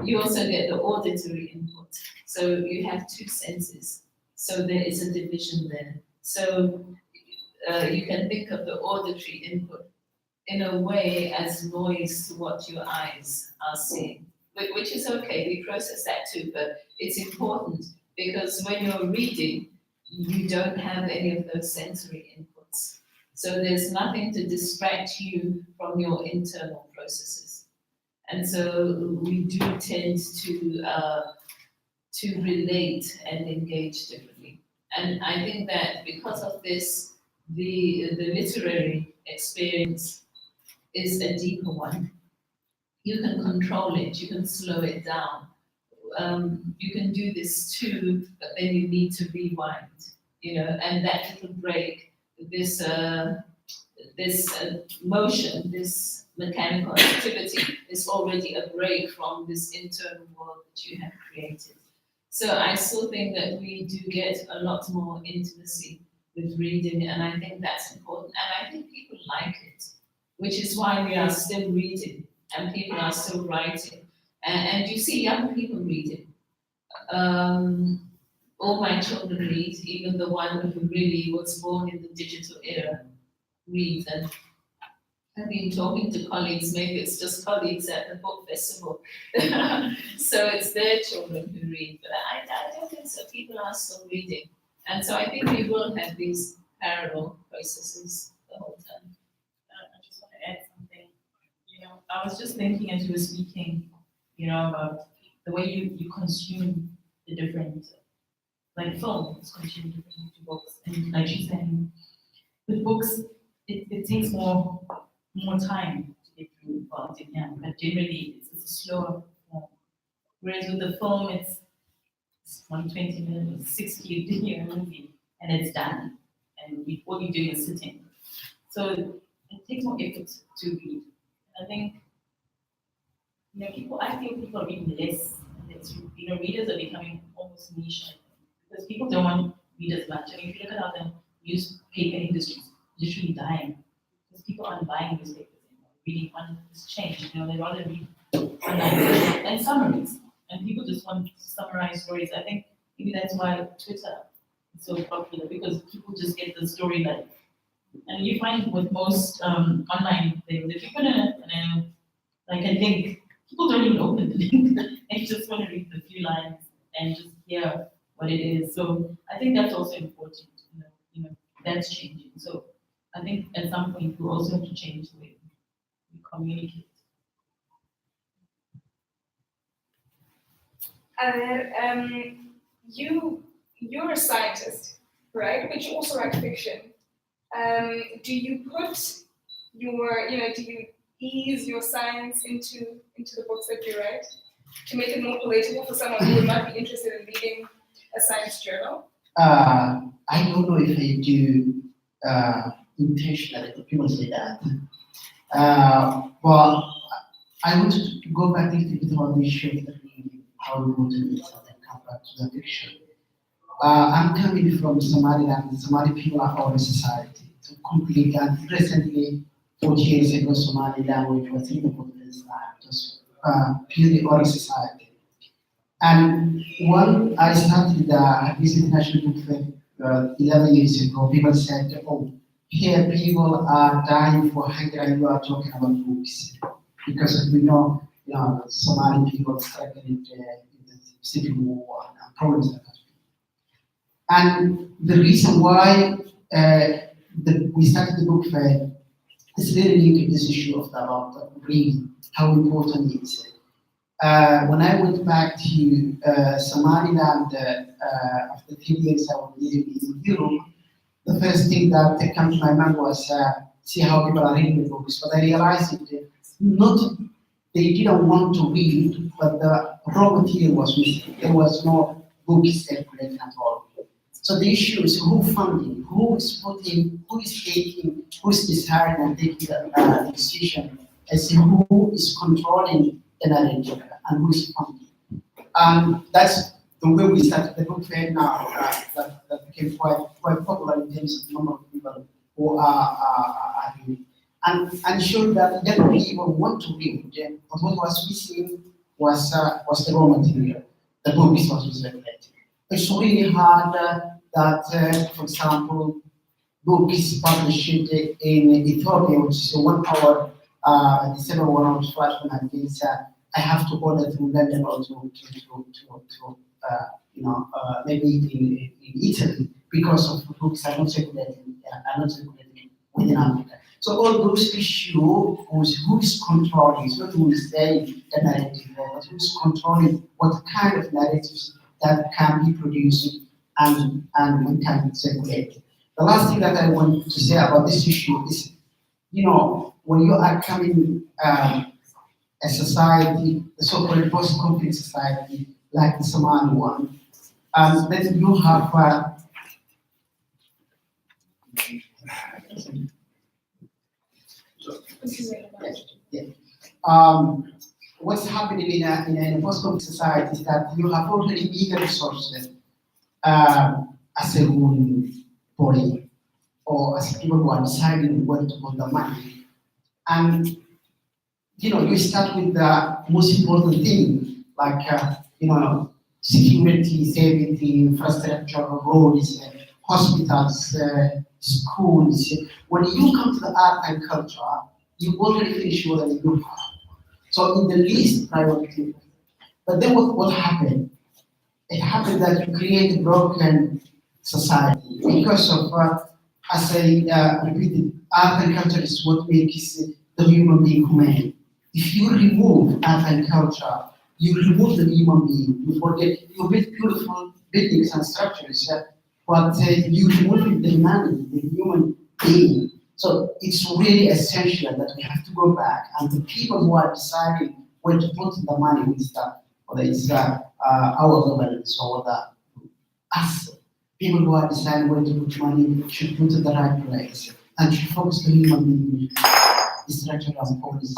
you also get the auditory input. So you have two senses. So there is a division there. So you can think of the auditory input in a way as noise to what your eyes are seeing, which is okay, we process that too, but it's important because when you're reading, you don't have any of those sensory inputs. So there's nothing to distract you from your internal processes. And so we do tend to relate and engage differently. And I think that because of this, the literary experience is a deeper one. You can control it, you can slow it down. You can do this too, but then you need to rewind, and that little break, this motion, this mechanical activity is already a break from this internal world that you have created. So I still think that we do get a lot more intimacy with reading, and I think that's important. And I think people like it, which is why we are still reading and people are still writing. And you see young people reading. All my children read, even the one who really was born in the digital era reads. And I've been talking to colleagues, maybe it's just colleagues at the book festival. So it's their children who read, but I don't think so. People are still reading. And so I think we will have these parallel processes the whole time. I just want to add something. I was just thinking as you were speaking, about the way you consume the different, like films consume different books. And like she's saying, with books, it takes more time to get through it, but generally it's a slower form. Whereas with the film, it's 120 minutes, 60 movie, and it's done. And what you're doing is sitting. So it takes more effort to read. I think, I feel people are reading less. Readers are becoming almost niche, because people don't want to read as much. If you look at how the newspaper industry is literally dying, because people aren't buying newspapers anymore. Reading on has changed. They rather read online and summaries, and people just want to summarize stories. I think maybe that's why Twitter is so popular, because people just get the storyline. And you find with most online things, if you put in a link, people don't even open the link. They just want to read the few lines and just hear what it is. So I think that's also important. That's changing. So I think at some point we also have to change the way we communicate. You're a scientist, right? But you also write fiction. Do you put your, do you ease your science into the books that you write to make it more palatable for someone who would not be interested in reading a science journal? I don't know if I do intentionally, but people say that. But I want to go back a little bit about the issue of the reading, how important it is, and then come back to the fiction. I'm coming from Somaliland, and Somali people are our society. To complete and recently, 40 years ago, Somali language was in the Buddhist land. It was purely oral society. And when I started this international book fair 11 years ago, people said, oh, here people are dying for hunger and you are talking about books. Because we know, Somali people struggled in the civil war and problems like that. And the reason why we started the book fair is really linked to this issue of about reading, how important it is. When I went back to Somaliland after 3 years I was living in Europe, the first thing that came to my mind was see how people are reading the books. But I realized it they didn't want to read, but the raw material was missing. There was no books circulating at all. So the issue is who funding, who is putting, who is taking, who is deciding and taking the decision as to who is controlling the narrative and who is funding. That's the way we started the book fair now. That became quite popular in terms of the number of people who are reading. And showed that young people want to read, but what was missing was the raw material. The book is what was regulated. It's really hard that, for example, book is published in Ethiopia, which is 1 hour, the 7 1 hour flight from Nigeria. I have to order through London or to maybe in Italy because of books are not circulating within Africa. So all those issues, who is controlling, it's not who is saying the narrative, but who is controlling what kind of narratives that can be produced and can be circulated. The last thing that I want to say about this issue is, when you are coming a society, the so-called post-conflict society, like the Somali one, then you have what's happening in a post-conflict society is that you have already bigger resources as a ruling body or as people who are deciding where to put the money. And you start with the most important thing, like security, safety, infrastructure, roads, hospitals, schools. When you come to the art and culture, you already finish more than you have. So in the least priority. But then what happened? It happened that you create a broken society because of, as I repeated, art and culture is what makes the human being human. If you remove art and culture, you remove the human being. You forget, you build beautiful buildings and structures, but you remove the humanity, the human being. So it's really essential that we have to go back, and the people who are deciding where to put the money with stuff, whether it's our governments or us, people who are deciding where to put money should put it in the right place and should focus the human being, the structure and policies,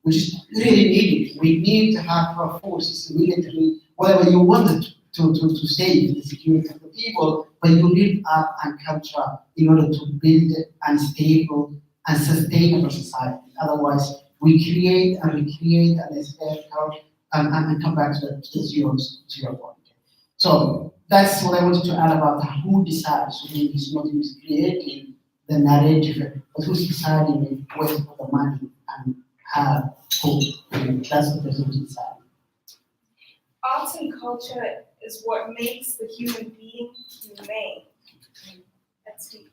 which is really needed. We need to have forces, military, whatever you wanted to save the security of the people, but you need art and culture in order to build a stable and sustainable society. Otherwise, we create and and come back to the zero point. So that's what I wanted to add about who decides. Who is not who's creating the narrative, but who's deciding where to put the money and how. That's the person who decides. Arts and culture is what makes the human being humane. That's deep.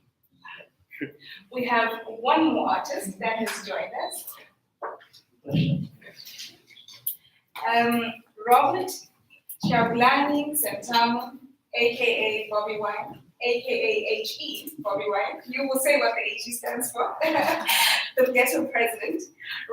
We have one more artist that has joined us. Robert Chabulani Santama, aka Bobi Wine, aka HE, Bobi Wine. You will say what the HE stands for. The ghetto president.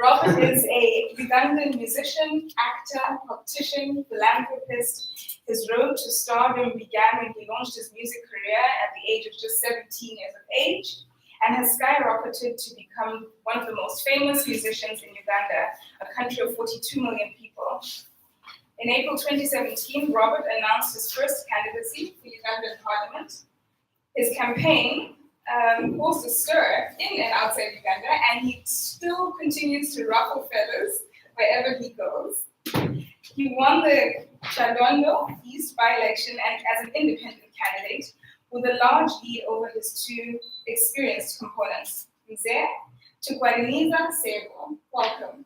Robert is a Ugandan musician, actor, politician, philanthropist. His road to stardom began when he launched his music career at the age of just 17 years of age, and has skyrocketed to become one of the most famous musicians in Uganda, a country of 42 million people. In April 2017, Robert announced his first candidacy for Ugandan parliament. His campaign caused a stir in and outside Uganda, and he still continues to ruffle feathers wherever he goes. He won the Chadondo East by-election and as an independent candidate with a large lead over his two experienced components, Musse to Guariniza Sebo. Welcome.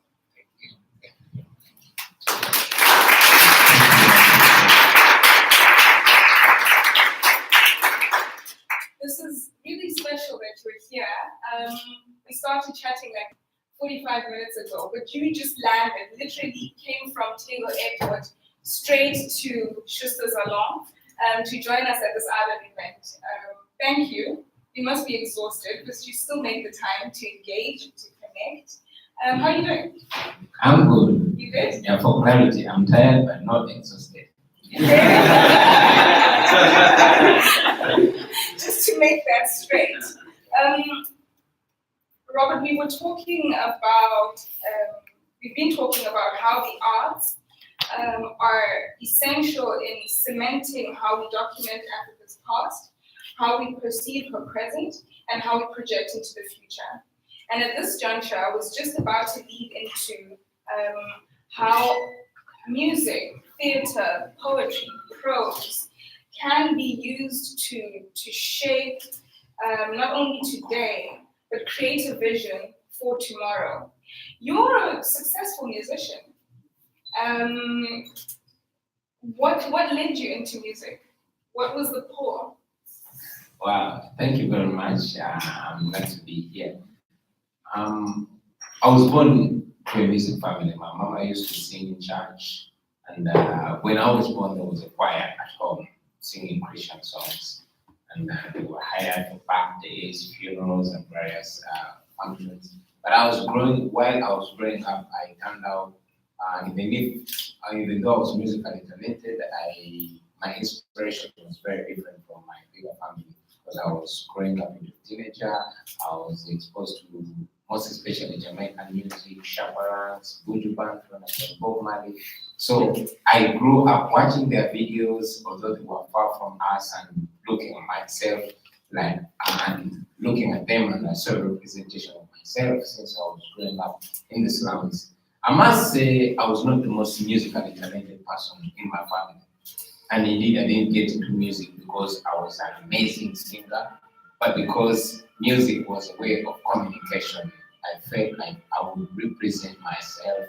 This is really special that you're here. We started chatting like 45 minutes ago, but you just landed, literally came from Tego Airport straight to Schuster Salon to join us at this ADAN event. Thank you. You must be exhausted, but you still made the time to engage, to connect. How are you doing? I'm good. You good? Yeah, for clarity, I'm tired but not exhausted. Just to make that straight. Robert, we were talking about, we've been talking about how the arts are essential in cementing how we document Africa's past, how we perceive her present, and how we project into the future. And at this juncture, I was just about to lead into how music, theater, poetry, prose can be used to shape not only today, but create a vision for tomorrow. You're a successful musician. What led you into music? What was the pull? Wow, thank you very much. I'm glad to be here. I was born to a music family. My mama used to sing in church, and when I was born, there was a choir at home singing Christian songs, and they were hired for birthdays, funerals, and various functions. But while I was growing up, I turned out, even though I was musically talented, my inspiration was very different from my bigger family, because I was growing up as a teenager. I was exposed to most especially Jamaican music, chaparrans, buju band, Bob Marley. So I grew up watching their videos, although they were far from us, and looking at myself and looking at them, and I saw a representation of myself since I was growing up in the slums. I must say I was not the most musically talented person in my family. And indeed, I didn't get into music because I was an amazing singer, but because music was a way of communication. I felt like I would represent myself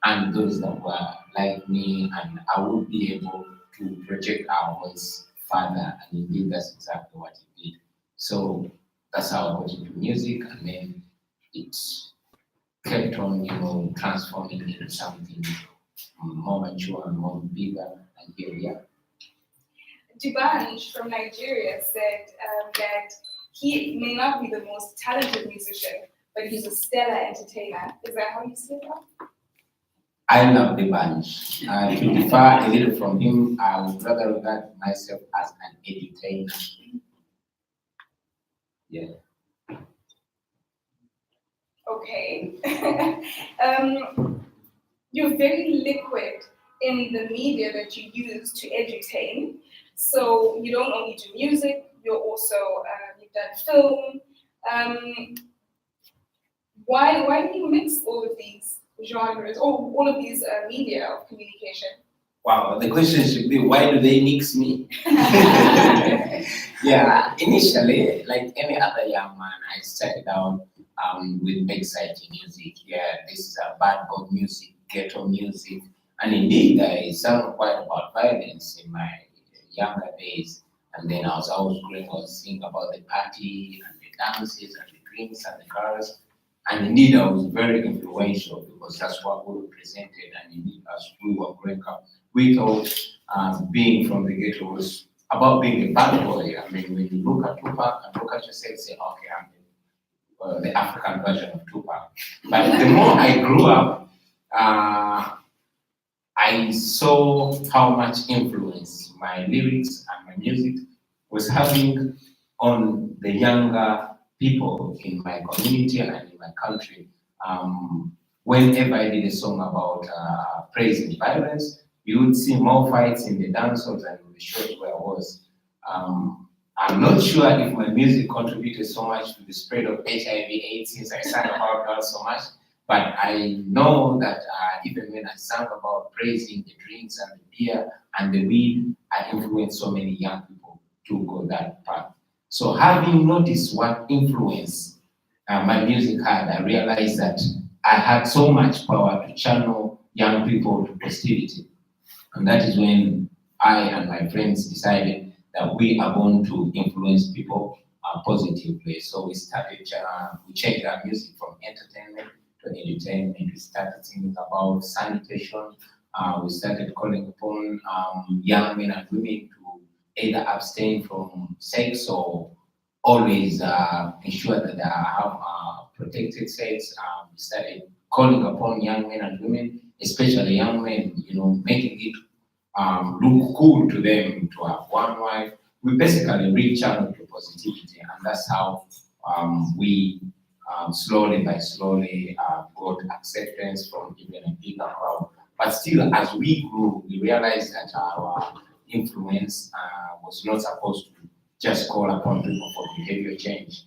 and those that were like me, and I would be able to project our voice further, and indeed that's exactly what it did. So that's how I got into music, and then it kept on, transforming into something more mature and more bigger, and here we are. Dubanj from Nigeria said that he may not be the most talented musician, but he's a stellar entertainer. Is that how you say that? I love the bunch. To differ a little from him, I would rather regard myself as an entertainer. Yeah. Okay. You're very liquid in the media that you use to edutain. So you don't only do music, you're also, you've done film. Why do you mix all of these genres, or all of these media of communication? Wow, the question should be, why do they mix me? Yeah, initially, like any other young man, I started out with exciting music. Yeah, this is a bad boy music, ghetto music, and indeed I sang quite about violence in my younger days. And then as I was growing, I was singing about the party and the dances and the drinks and the cars. And indeed, I was very influential because that's what we represented. And indeed, as we were growing up, we thought being from the ghetto was about being a bad boy. I mean, when you look at Tupac and look at yourself, say, okay, I'm the African version of Tupac. But the more I grew up, I saw how much influence my lyrics and my music was having on the younger people in my community and in my country. Whenever I did a song about praising violence, you would see more fights in the dance halls and in the shows where I was. I'm not sure if my music contributed so much to the spread of HIV/AIDS since I sang about that so much, but I know that even when I sang about praising the drinks and the beer and the weed, I influenced so many young people to go that path. So having noticed what influence my music had, I realized that I had so much power to channel young people to positivity. And that is when I and my friends decided that we are going to influence people positively. So we started, we changed our music from entertainment to entertainment. We started singing about sanitation. We started calling upon young men and women to either abstain from sex or always ensure that they have protected sex. We started calling upon young men and women, especially young men, making it look cool to them to have one wife. We basically re-channel to positivity, and that's how we slowly by slowly got acceptance from even a bigger crowd. But still, as we grew, we realized that our influence was not supposed to just call upon people for behavior change.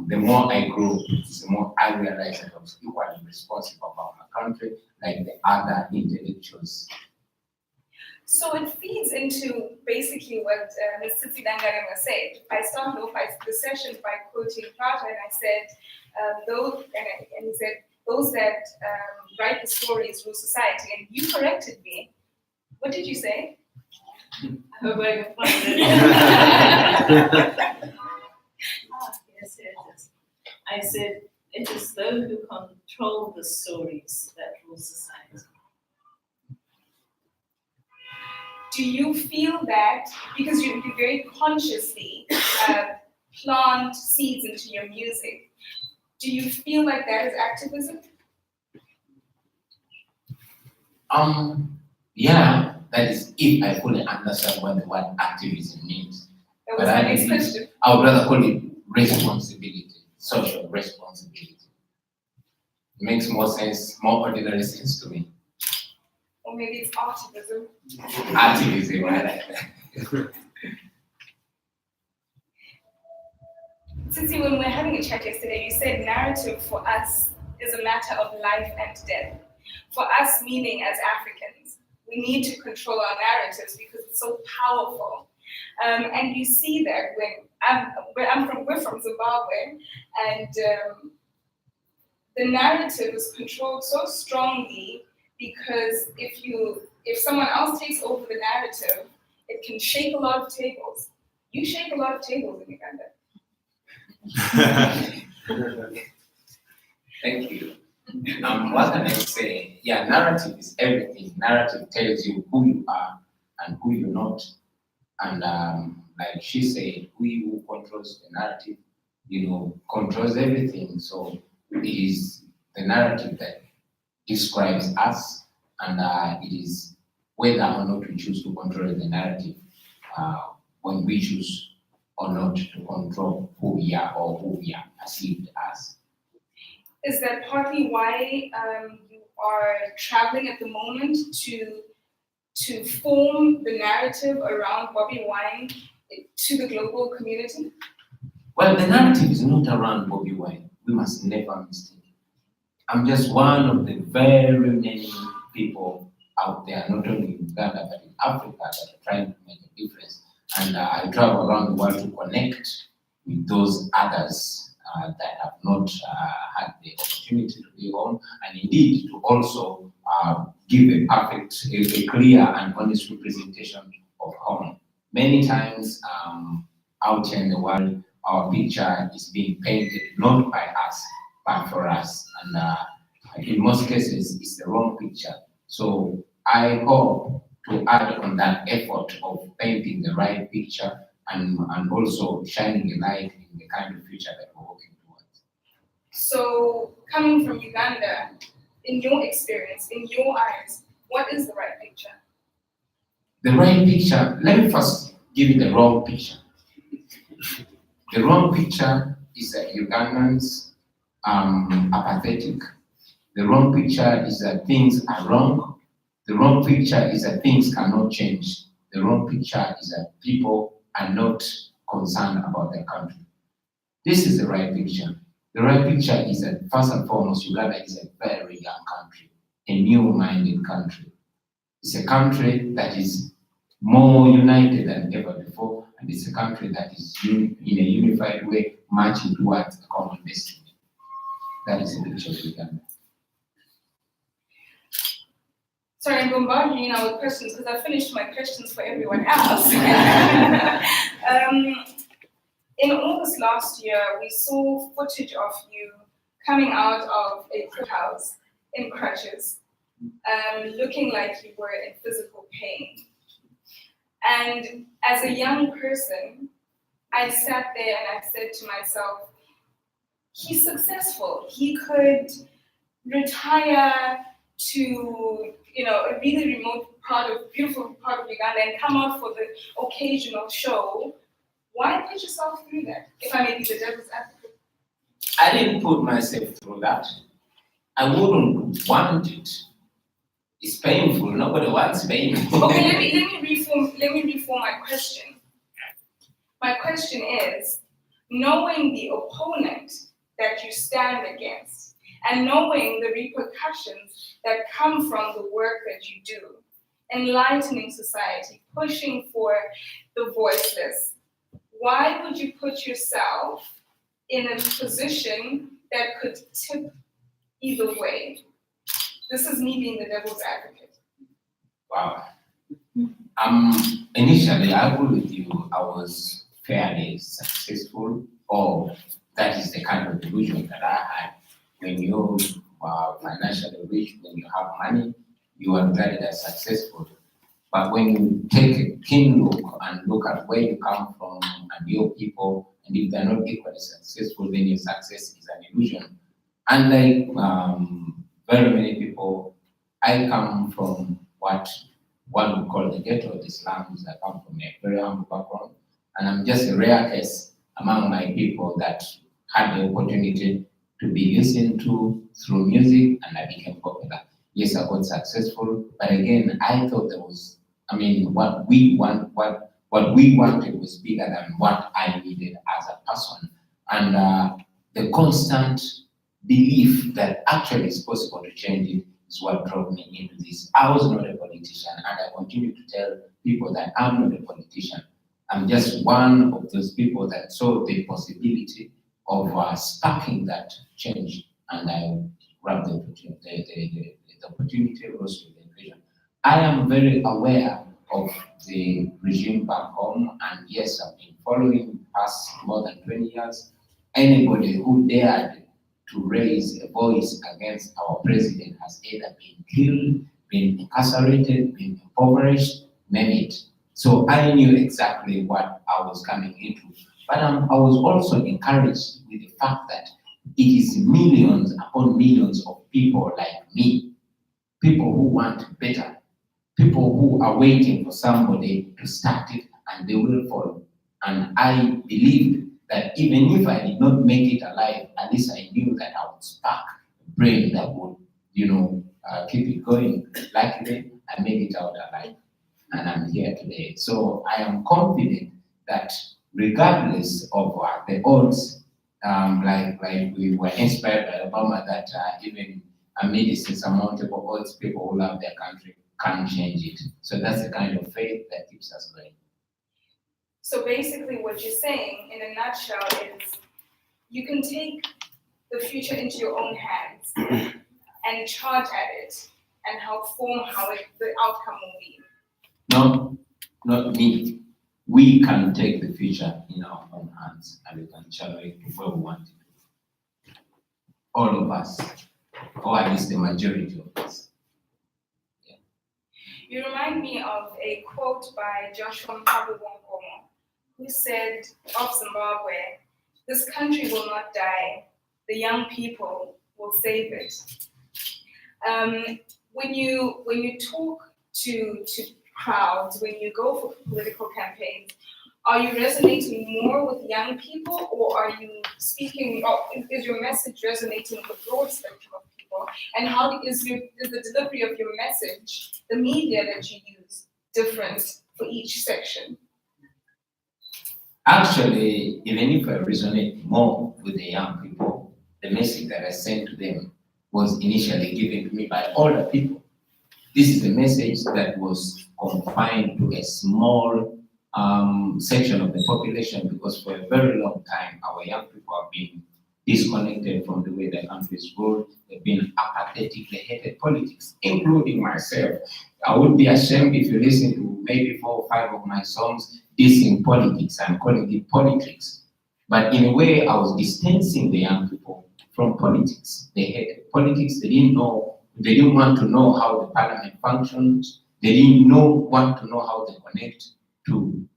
The more I grew, the more I realized that I was equally responsible about my country, like the other intellectuals. So it feeds into basically what Ms. Tsitsi Dangarembga said. I started off the session by quoting Prata, and I said, he said, those that write the stories rule society. And you corrected me. What did you say? I hope I can find it. Yes. I said, it is those who control the stories that rule society. Do you feel that, because you very consciously plant seeds into your music, do you feel like that is activism? Yeah, that is if I fully understand what the word activism means. That was my next question. I would rather call it responsibility, social responsibility. It makes more sense, more ordinary sense to me. Or maybe it's activism. Activism, I like that. Tsitsi, when we were having a chat yesterday, you said narrative for us is a matter of life and death. For us, meaning as Africans, we need to control our narratives because it's so powerful. And you see that when we're from Zimbabwe, and the narrative is controlled so strongly because if someone else takes over the narrative, it can shake a lot of tables. You shake a lot of tables in Uganda. Thank you. What can I say? Yeah, narrative is everything. Narrative tells you who you are and who you're not. And like she said, who controls the narrative, controls everything. So it is the narrative that describes us, and it is whether or not we choose to control the narrative when we choose or not to control who we are or who we are perceived as. Is that partly why you are traveling at the moment to form the narrative around Bobi Wine to the global community? Well, the narrative is not around Bobi Wine. We must never mistake it. I'm just one of the very many people out there, not only in Uganda, but in Africa, that are trying to make a difference. And I travel around the world to connect with those others that have not had the opportunity to be on, and indeed to also give a clear and honest representation of home. Many times out here in the world, our picture is being painted not by us, but for us. And in most cases, it's the wrong picture. So I hope to add on that effort of painting the right picture and also shining a light in the kind of future that we're working towards. So, coming from Uganda, in your experience, in your eyes, what is the right picture? The right picture, let me first give you the wrong picture. The wrong picture is that Ugandans are pathetic. The wrong picture is that things are wrong. The wrong picture is that things cannot change. The wrong picture is that people are not concerned about their country. This is the right picture. The right picture is that first and foremost, Uganda is a very young country, a new-minded country. It's a country that is more united than ever before, and it's a country that is in a unified way marching towards a common destiny. That is the picture of Uganda. Sorry, I'm bombarding you now with questions because I finished my questions for everyone else. In August last year, we saw footage of you coming out of a courthouse in crutches, looking like you were in physical pain. And as a young person, I sat there and I said to myself, he's successful. He could retire to, a really remote beautiful part of Uganda and come out for the occasional show. Why put yourself through that, if I may be the devil's advocate? I didn't put myself through that. I wouldn't want it. It's painful. Nobody wants pain. Okay, let me reform my question. My question is, knowing the opponent that you stand against and knowing the repercussions that come from the work that you do, enlightening society, pushing for the voiceless, why would you put yourself in a position that could tip either way? This is me being the devil's advocate. Wow. Initially, I agree with you. I was fairly successful, or that is the kind of illusion that I had. When you are financially rich, when you have money, you are regarded as successful. But when you take a keen look and look at where you come from and your people, and if they're not equally successful, then your success is an illusion. Unlike very many people, I come from what one would call the ghetto, the slums. I come from a very humble background, and I'm just a rare case among my people that had the opportunity to be listened to through music, and I became popular. Yes, I got successful, but again, I thought there was, what we wanted was bigger than what I needed as a person, and the constant belief that actually it's possible to change it is what drove me into this. I was not a politician, and I continue to tell people that I'm not a politician. I'm just one of those people that saw the possibility of sparking that change, and I grabbed the opportunity rose with the vision. I am very aware of the regime back home, and yes, I've been following past more than 20 years. Anybody who dared to raise a voice against our president has either been killed, been incarcerated, been impoverished, name it. So I knew exactly what I was coming into. But I was also encouraged with the fact that it is millions upon millions of people like me, people who want better, people who are waiting for somebody to start it and they will follow. And I believed that even if I did not make it alive, at least I knew that I would spark a brain that would, keep it going. Luckily, I made it out alive, and I'm here today. So I am confident that regardless of the odds, like we were inspired by Obama, that even amidst insurmountable odds, people who love their country can change it. So that's the kind of faith that keeps us going. So basically what you're saying in a nutshell is you can take the future into your own hands and charge at it and help form how the outcome will be. No, not me. We can take the future in our own hands and we can channel it to where we want it. All of us, or at least the majority of us. Yeah. You remind me of a quote by Joshua Mkabu-Wonkomo, who said of Zimbabwe, "This country will not die, the young people will save it." When you talk to crowds, when you go for political campaigns, are you resonating more with young people, or are you speaking, or is your message resonating with a broad spectrum of people? And how is the delivery of your message, the media that you use, different for each section? Actually, even if I resonate more with the young people, the message that I sent to them was initially given to me by older people. This is a message that was confined to a small section of the population, because for a very long time, our young people have been disconnected from the way the country is ruled. They've been apathetic, they hated politics, including myself. I would be ashamed if you listen to maybe 4 or 5 of my songs dissing politics and calling it politics. But in a way, I was distancing the young people from politics. They hated politics, they didn't want to know how the parliament functions, they didn't want to know how they connect to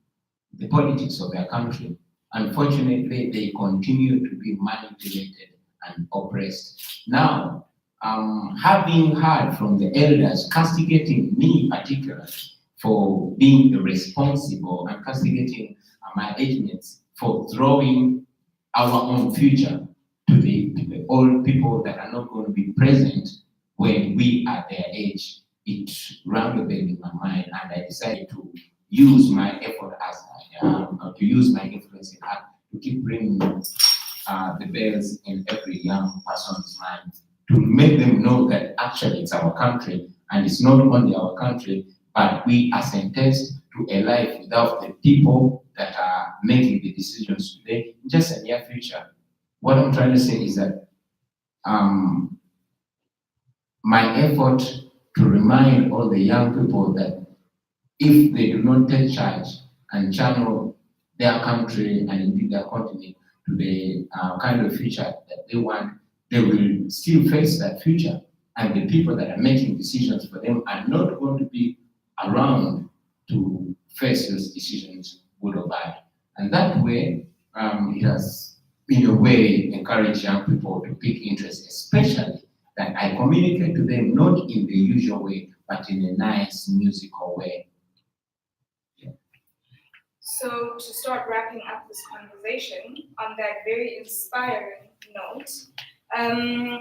the politics of their country. Unfortunately, they continue to be manipulated and oppressed. Now, having heard from the elders castigating me particularly for being irresponsible and castigating my age mates for throwing our own future to the old people that are not going to be present when we are their age, it rang a bell in my mind, and I decided to use my effort as to use my influence in art to keep bringing the bells in every young person's mind, to make them know that actually it's our country, and it's not only our country, but we are sentenced to a life without the people that are making the decisions today in just a near future. What I'm trying to say is that my effort to remind all the young people that if they do not take charge and channel their country and indeed their continent to the kind of future that they want, they will still face that future. And the people that are making decisions for them are not going to be around to face those decisions, good or bad. And that way, it has, in a way, encouraged young people to pick interest, especially that I communicate to them not in the usual way, but in a nice musical way. So to start wrapping up this conversation on that very inspiring note, I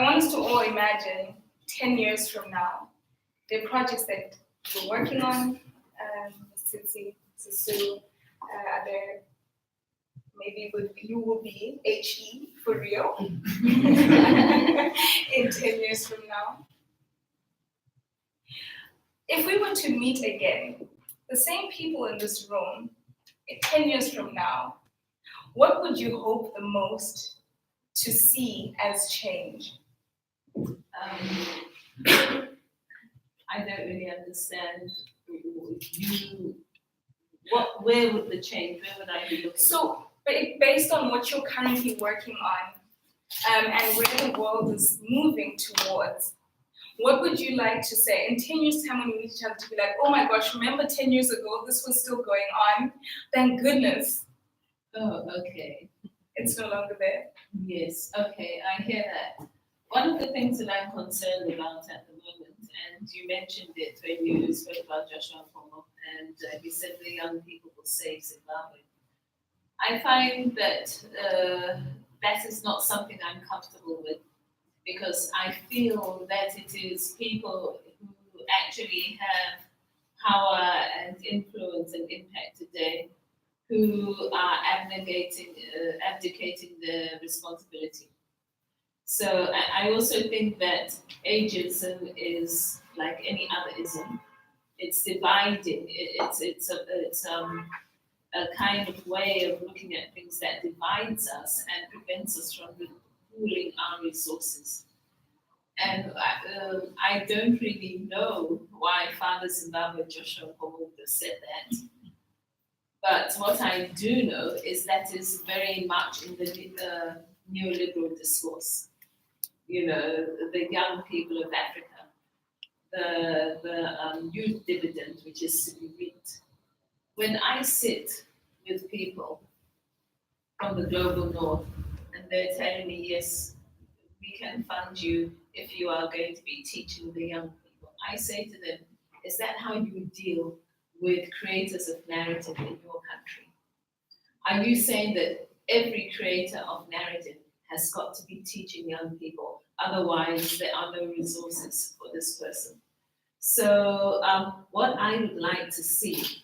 want us to all imagine 10 years from now, the projects that you're working on, Tsitsi, Susu, other, maybe you will be HE for real in 10 years from now. If we were to meet again, the same people in this room, 10 years from now, what would you hope the most to see as change? I don't really understand where would the change, where would I be looking? So, based on what you're currently working on, and where the world is moving towards, what would you like to say? In 10 years' time, when we meet each other, to be like, oh my gosh, remember 10 years ago, this was still going on? Thank goodness. Oh, okay. It's no longer there. Yes, okay, I hear that. One of the things that I'm concerned about at the moment, and you mentioned it when you spoke about Joshua Nkomo, and you said the young people will save Zimbabwe. I find that that is not something I'm comfortable with, because I feel that it is people who actually have power and influence and impact today who are abdicating the responsibility. So I also think that ageism is like any other ism. It's dividing. It's a kind of way of looking at things that divides us and prevents us from pooling our resources. And I don't really know why Father Zimbabwe Joshua Nkomo would have said that. But what I do know is that is very much in the neoliberal discourse. You know, the young people of Africa. the youth dividend, which is to be reaped. When I sit with people from the global north and they're telling me, yes, we can fund you if you are going to be teaching the young people, I say to them, is that how you deal with creators of narrative in your country? Are you saying that every creator of narrative has got to be teaching young people, otherwise there are no resources for this person? So what I would like to see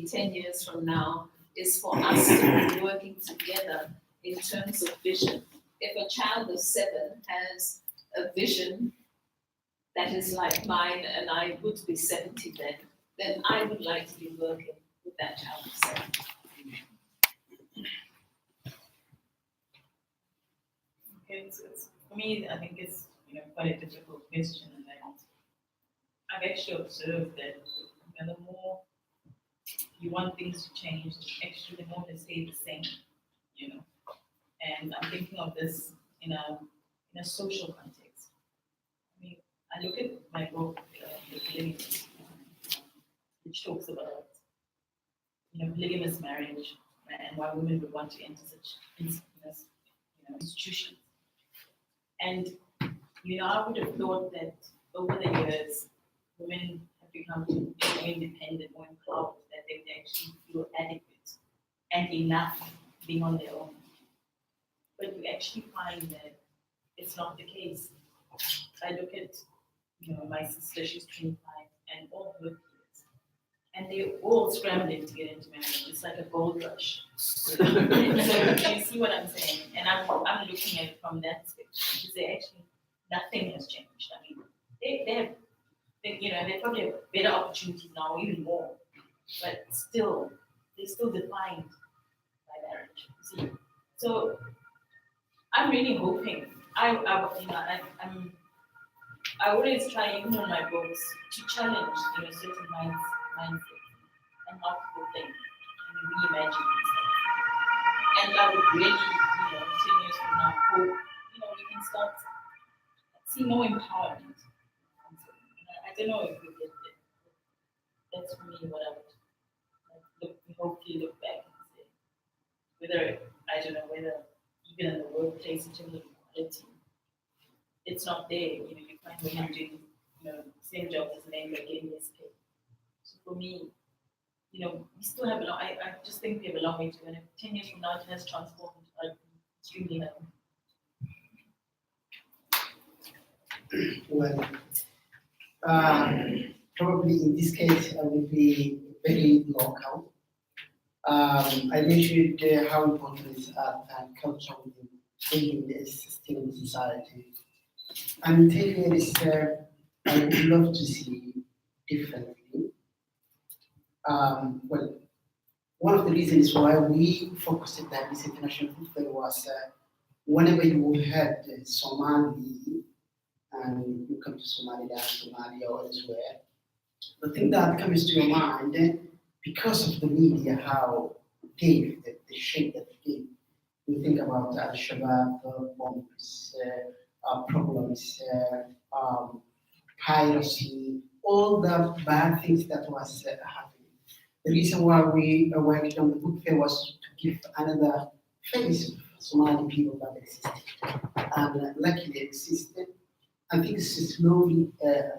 10 years from now is for us to be working together in terms of vision. If a child of 7 has a vision that is like mine and I would be 70 then I would like to be working with that child of 7. Okay, so for me, I think it's quite a difficult question, and I've actually observed that the more you want things to change, actually the more they stay the same, And I'm thinking of this in a social context. I mean, I look at my book, The Polygamist, which talks about polygamous marriage and why women would want to enter such institutions. And I would have thought that over the years, women have become more independent, more empowered, that they would actually feel adequate and enough being on their own. But we actually find that it's not the case. I look at my sister, she's 25, and all her kids, and they're all scrambling to get into marriage. It's like a gold rush. So you see what I'm saying? And I'm looking at it from that perspective, because they actually nothing has changed. I mean, they probably have better opportunities now, even more, but still, they're still defined by marriage. You see, so I'm really hoping. I always try, even in my books, to challenge certain mindsets and how people think and reimagine themselves. And I would really, 10 years from now, hope we can start see more empowerment. I don't know if we get there. That's for me what I would hopefully look back and say. Whether even in the workplace in terms of equality, it's not there. You find women doing same jobs as men but getting less pay. So for me, we still have a long. I just think we have a long way to go. And if 10 years from now it has transformed, I'd be extremely happy. Well, probably in this case, I will be very local. I mentioned how important is art and culture within the existing society. And 10 years, I would love to see differently. Well, one of the reasons why we focused at this international food fair was whenever you had Somali, and you come to Somalia, Somalia or elsewhere, the thing that comes to your mind, because of the media, how it gave, the shape that it gave, you think about Al-Shabaab, bombs, problems, piracy, all the bad things that was happening. The reason why we worked on the book fair was to give another face of Somali people that existed. And luckily it existed. I think this is slowly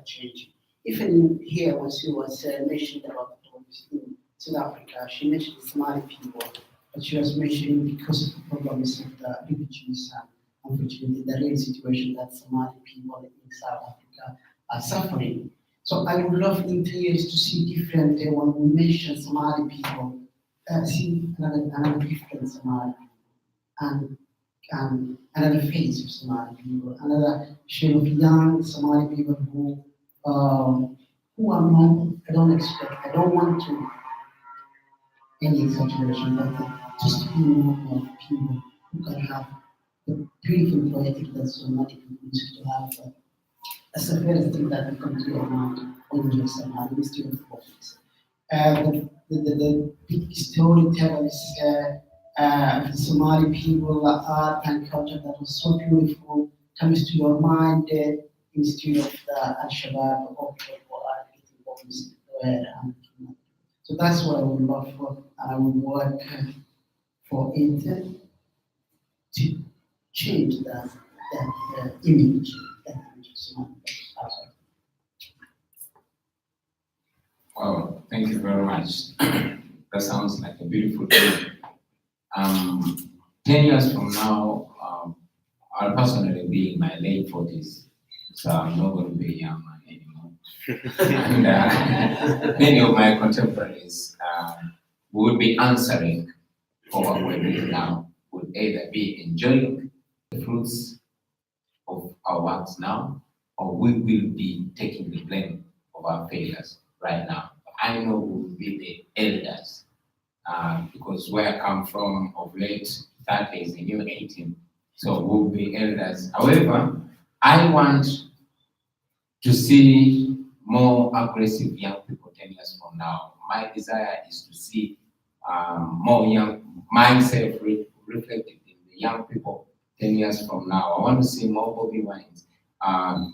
changing. Even here, when she was mentioned about in South Africa, she mentioned the Somali people, but she was mentioning because of the problems of the refugees and unfortunately the real situation that Somali people in South Africa are suffering. So I would love in 3 years to see different, when we mention Somali people, see another different Somali people, and another face of Somali people, another shade of young Somali people who are not, I don't want to any exaggeration, but just to be more people who can have the beautiful poetic that Somali people used to have. That's the first thing that we come to your mind when you say Somali history of politics. The big storytellers, the Somali people, art and culture that was so beautiful, comes to your mind instead of the Al-Shabaab or people who are getting bombs everywhere. So that's what I would love for, and I would work for it to change that image. Wow, thank you very much. That sounds like a beautiful thing. 10 years from now, I'll personally be in my late 40s, so I'm not going to be a young man anymore. And many of my contemporaries would be answering for what we're doing now, would either be enjoying the fruits of our works now, or we will be taking the blame of our failures right now. I know we will be the elders, because where I come from of late 30s and new 18, so we'll be elders. However, I want to see more aggressive young people 10 years from now. My desire is to see more young mindset reflected in the young people 10 years from now. I want to see more Bobi wines. I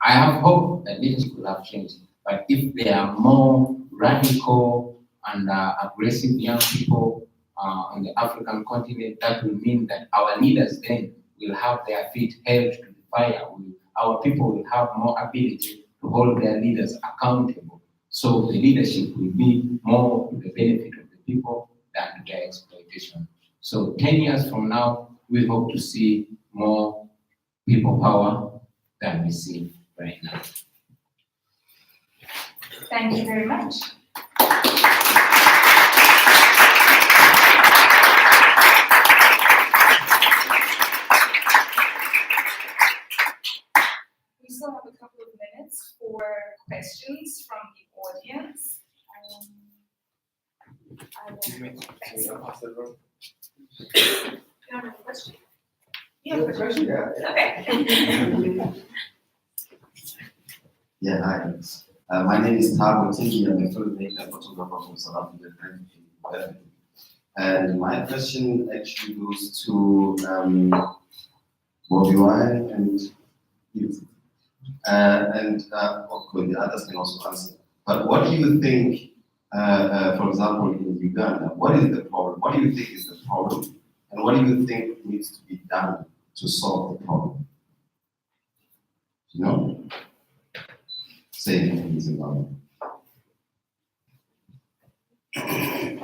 have hope that leadership will have changed, but if there are more radical and aggressive young people on the African continent, that will mean that our leaders then will have their feet held to the fire. Our people will have more ability to hold their leaders accountable. So the leadership will be more to the benefit of the people than to their exploitation. So 10 years from now, we hope to see more people power than we see right now. Thank you very much. We still have a couple of minutes for questions from the audience. I will You have a question? You have a question? Okay. Yeah, hi. My name is Thabo Tiki. I'm a filmmaker and photographer from South Africa. And my question actually goes to Bobi Wine and you. Of course, the others can also answer. But what do you think, for example, in Uganda, what is the problem? What do you think is the problem? And what do you think needs to be done to solve the problem? You know? Say it in Zimbabwe.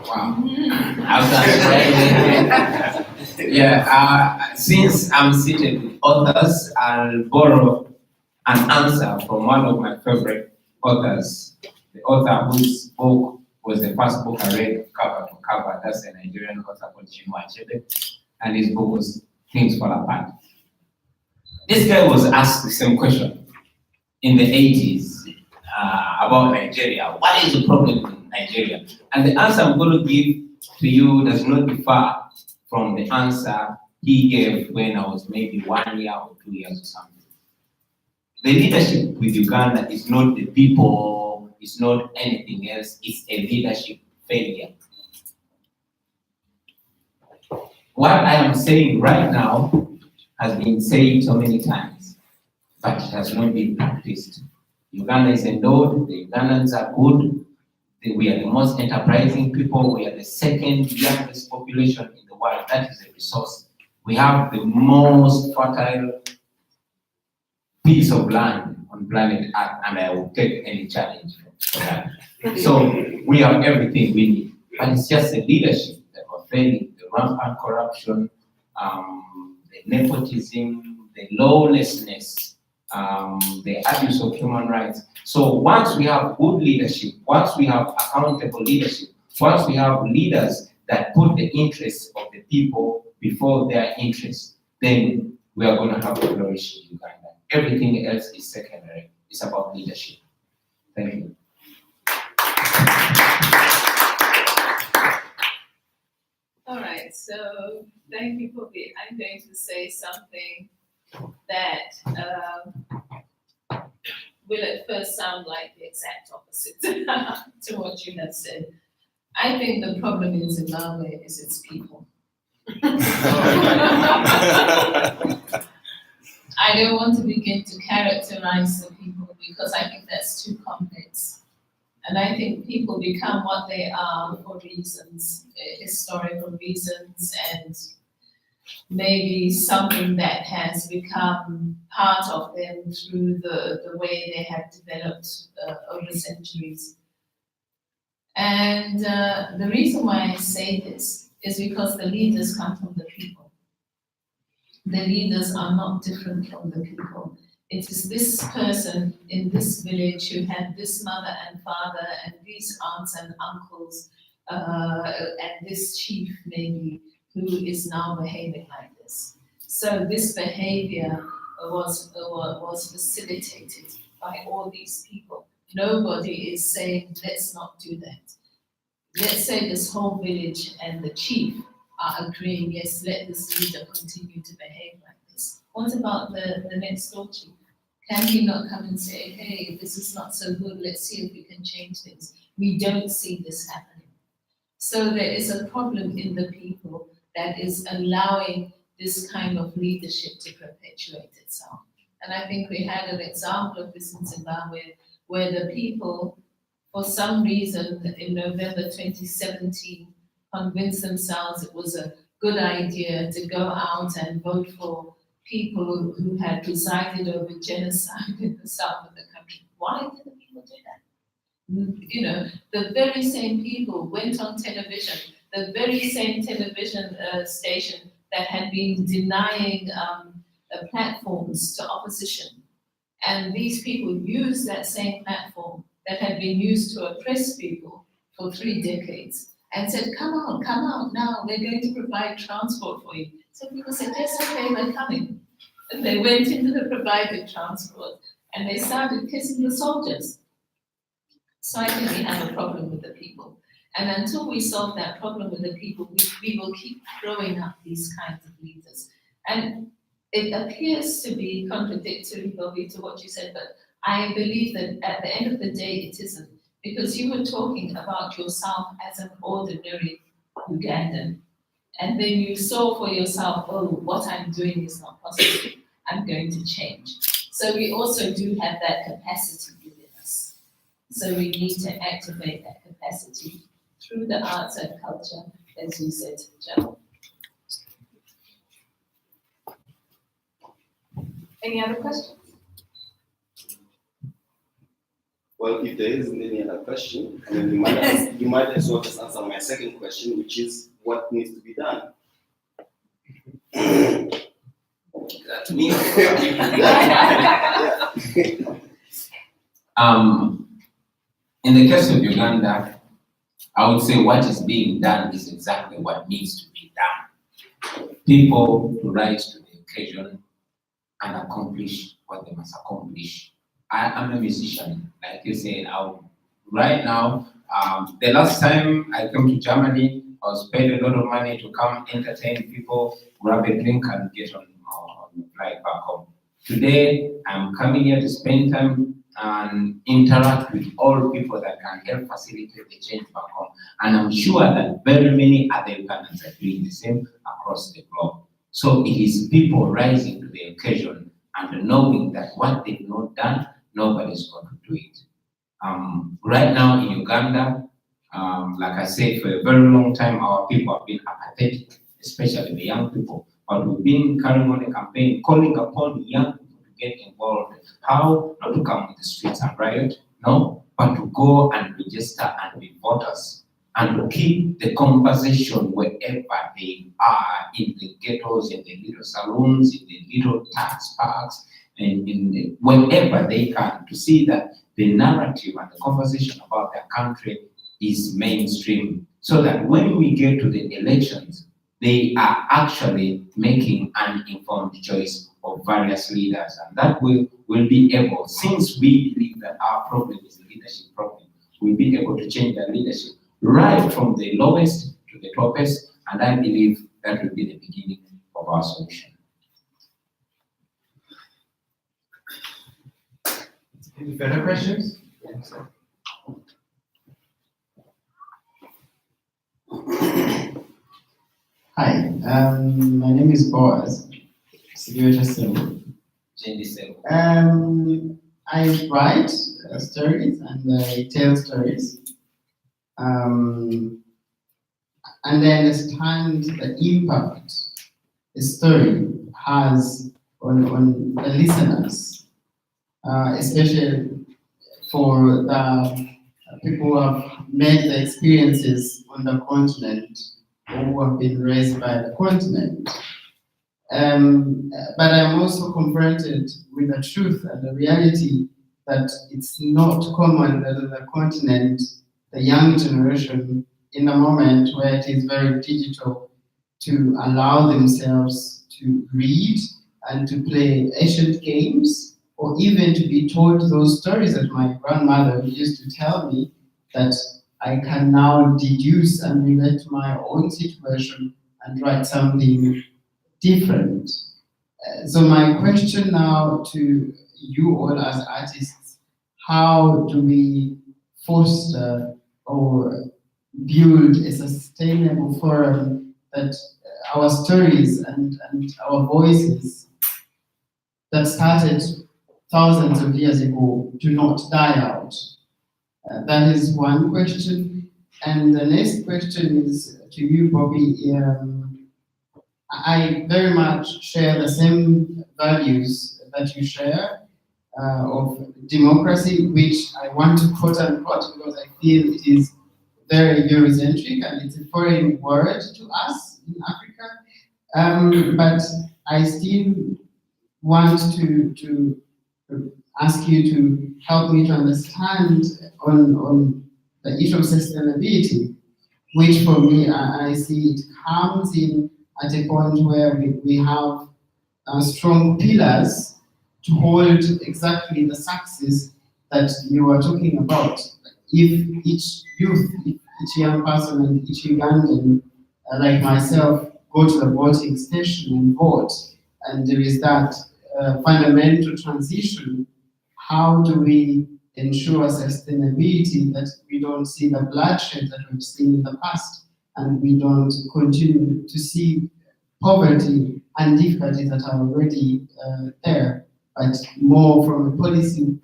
Wow. Yeah, since I'm seated with authors, I'll borrow an answer from one of my favorite authors, the author whose book was the first book I read cover to cover. That's a Nigerian author called Jama, and his book was Things Fall Apart. This guy was asked the same question in the 80s about Nigeria. What is the problem in Nigeria? And the answer I'm going to give to you does not differ from the answer he gave when I was maybe 1 year or 2 years or something. The leadership with Uganda is not the people, it's not anything else, it's a leadership failure. What I am saying right now has been said so many times, but it has not been practiced. Uganda is endowed, the Ugandans are good, we are the most enterprising people, we are the second youngest population in the world. That is a resource. We have the most fertile piece of land on planet Earth, and I will take any challenge for that. So we have everything we need, but it's just the leadership that we're failing, the rampant corruption, the nepotism, the lawlessness, the abuse of human rights. So once we have good leadership, once we have accountable leadership, once we have leaders that put the interests of the people before their interests, then we are going to have a flourish in Uganda. Everything else is secondary. It's about leadership. Thank you. All right, so thank you, Bobi. I'm going to say something that will at first sound like the exact opposite to what you have said. I think the problem in Zimbabwe is its people. I I don't want to begin to characterize the people because I think that's too complex. And I think people become what they are for reasons, historical reasons, and maybe something that has become part of them through the way they have developed over centuries. And the reason why I say this is because the leaders come from the people. The leaders are not different from the people. It is this person in this village who had this mother and father and these aunts and uncles and this chief maybe who is now behaving like this. So this behavior was facilitated by all these people. Nobody is saying, let's not do that. Let's say this whole village and the chief are agreeing, yes, let this leader continue to behave like this. What about the next door chief? Can he not come and say, hey, this is not so good, let's see if we can change things? We don't see this happening. So there is a problem in the people that is allowing this kind of leadership to perpetuate itself. And I think we had an example of this in Zimbabwe, where the people, for some reason, in November 2017, convinced themselves it was a good idea to go out and vote for people who had presided over genocide in the south of the country. Why did the people do that? You know, the very same people went on television, the very same television station that had been denying platforms to opposition. And these people used that same platform that had been used to oppress people for 3 decades and said, come out now, we're going to provide transport for you. So people said, yes, okay, we're coming. And they went into the provided transport and they started kissing the soldiers. So I think we have a problem with the people. And until we solve that problem with the people, we will keep throwing up these kinds of leaders. And it appears to be contradictory, Bobi, to what you said, but I believe that at the end of the day, it isn't. Because you were talking about yourself as an ordinary Ugandan. And then you saw for yourself, oh, what I'm doing is not possible. I'm going to change. So we also do have that capacity within us. So we need to activate that capacity through the arts and culture, as you said, Jama. Any other questions? Well, if there isn't any other question, I mean, you might as well just answer my second question, which is what needs to be done. To me, in the case of Uganda, I would say what is being done is exactly what needs to be done. People to rise to the occasion and accomplish what they must accomplish. I am a musician, like you said. Right now, the last time I came to Germany, I was paid a lot of money to come entertain people, grab a drink, and get on the flight back home. Today, I'm coming here to spend time and interact with all people that can help facilitate the change back home. And I'm sure that very many other Ugandans are doing the same across the globe. So it is people rising to the occasion and knowing that what they've not done, nobody's going to do it. Right now in Uganda, like I said, for a very long time, our people have been apathetic, especially the young people. But we've been carrying on a campaign calling upon the young people to get involved. How? Not to come to the streets and riot, no, but to go and register and be voters and to keep the conversation wherever they are, in the ghettos, in the little saloons, in the little tax parks, and wherever they can, to see that the narrative and the conversation about their country is mainstream, so that when we get to the elections, they are actually making an informed choice of various leaders. And that will be able, since we believe that our problem is a leadership problem, we'll be able to change the leadership right from the lowest to the toppest, and I believe that will be the beginning of our solution. Any further questions? Hi, my name is Boaz. I write stories and I tell stories. And I understand the impact a story has on the listeners, especially for the people who have made the experiences on the continent or who have been raised by the continent. But I'm also confronted with the truth and the reality that it's not common that on the continent, the young generation, in a moment where it is very digital, to allow themselves to read and to play ancient games, or even to be told those stories that my grandmother used to tell me, that I can now deduce and relate to my own situation and write something different. So my question now to you all as artists, how do we foster or build a sustainable forum that our stories and our voices that started thousands of years ago do not die out? That is one question. And the next question is to you, Bobi. I very much share the same values that you share of democracy, which I want to quote unquote because I feel it is very Eurocentric and it's a foreign word to us in Africa. But I still want to ask you to help me to understand on the issue of sustainability, which for me, I see it comes in at a point where we have strong pillars to hold exactly the success that you are talking about. If each youth, if each young person and each Ugandan, like myself, go to the voting station and vote, and there is that fundamental transition, how do we ensure sustainability that we don't see the bloodshed that we've seen in the past, and we don't continue to see poverty and difficulties that are already there, but more from a policy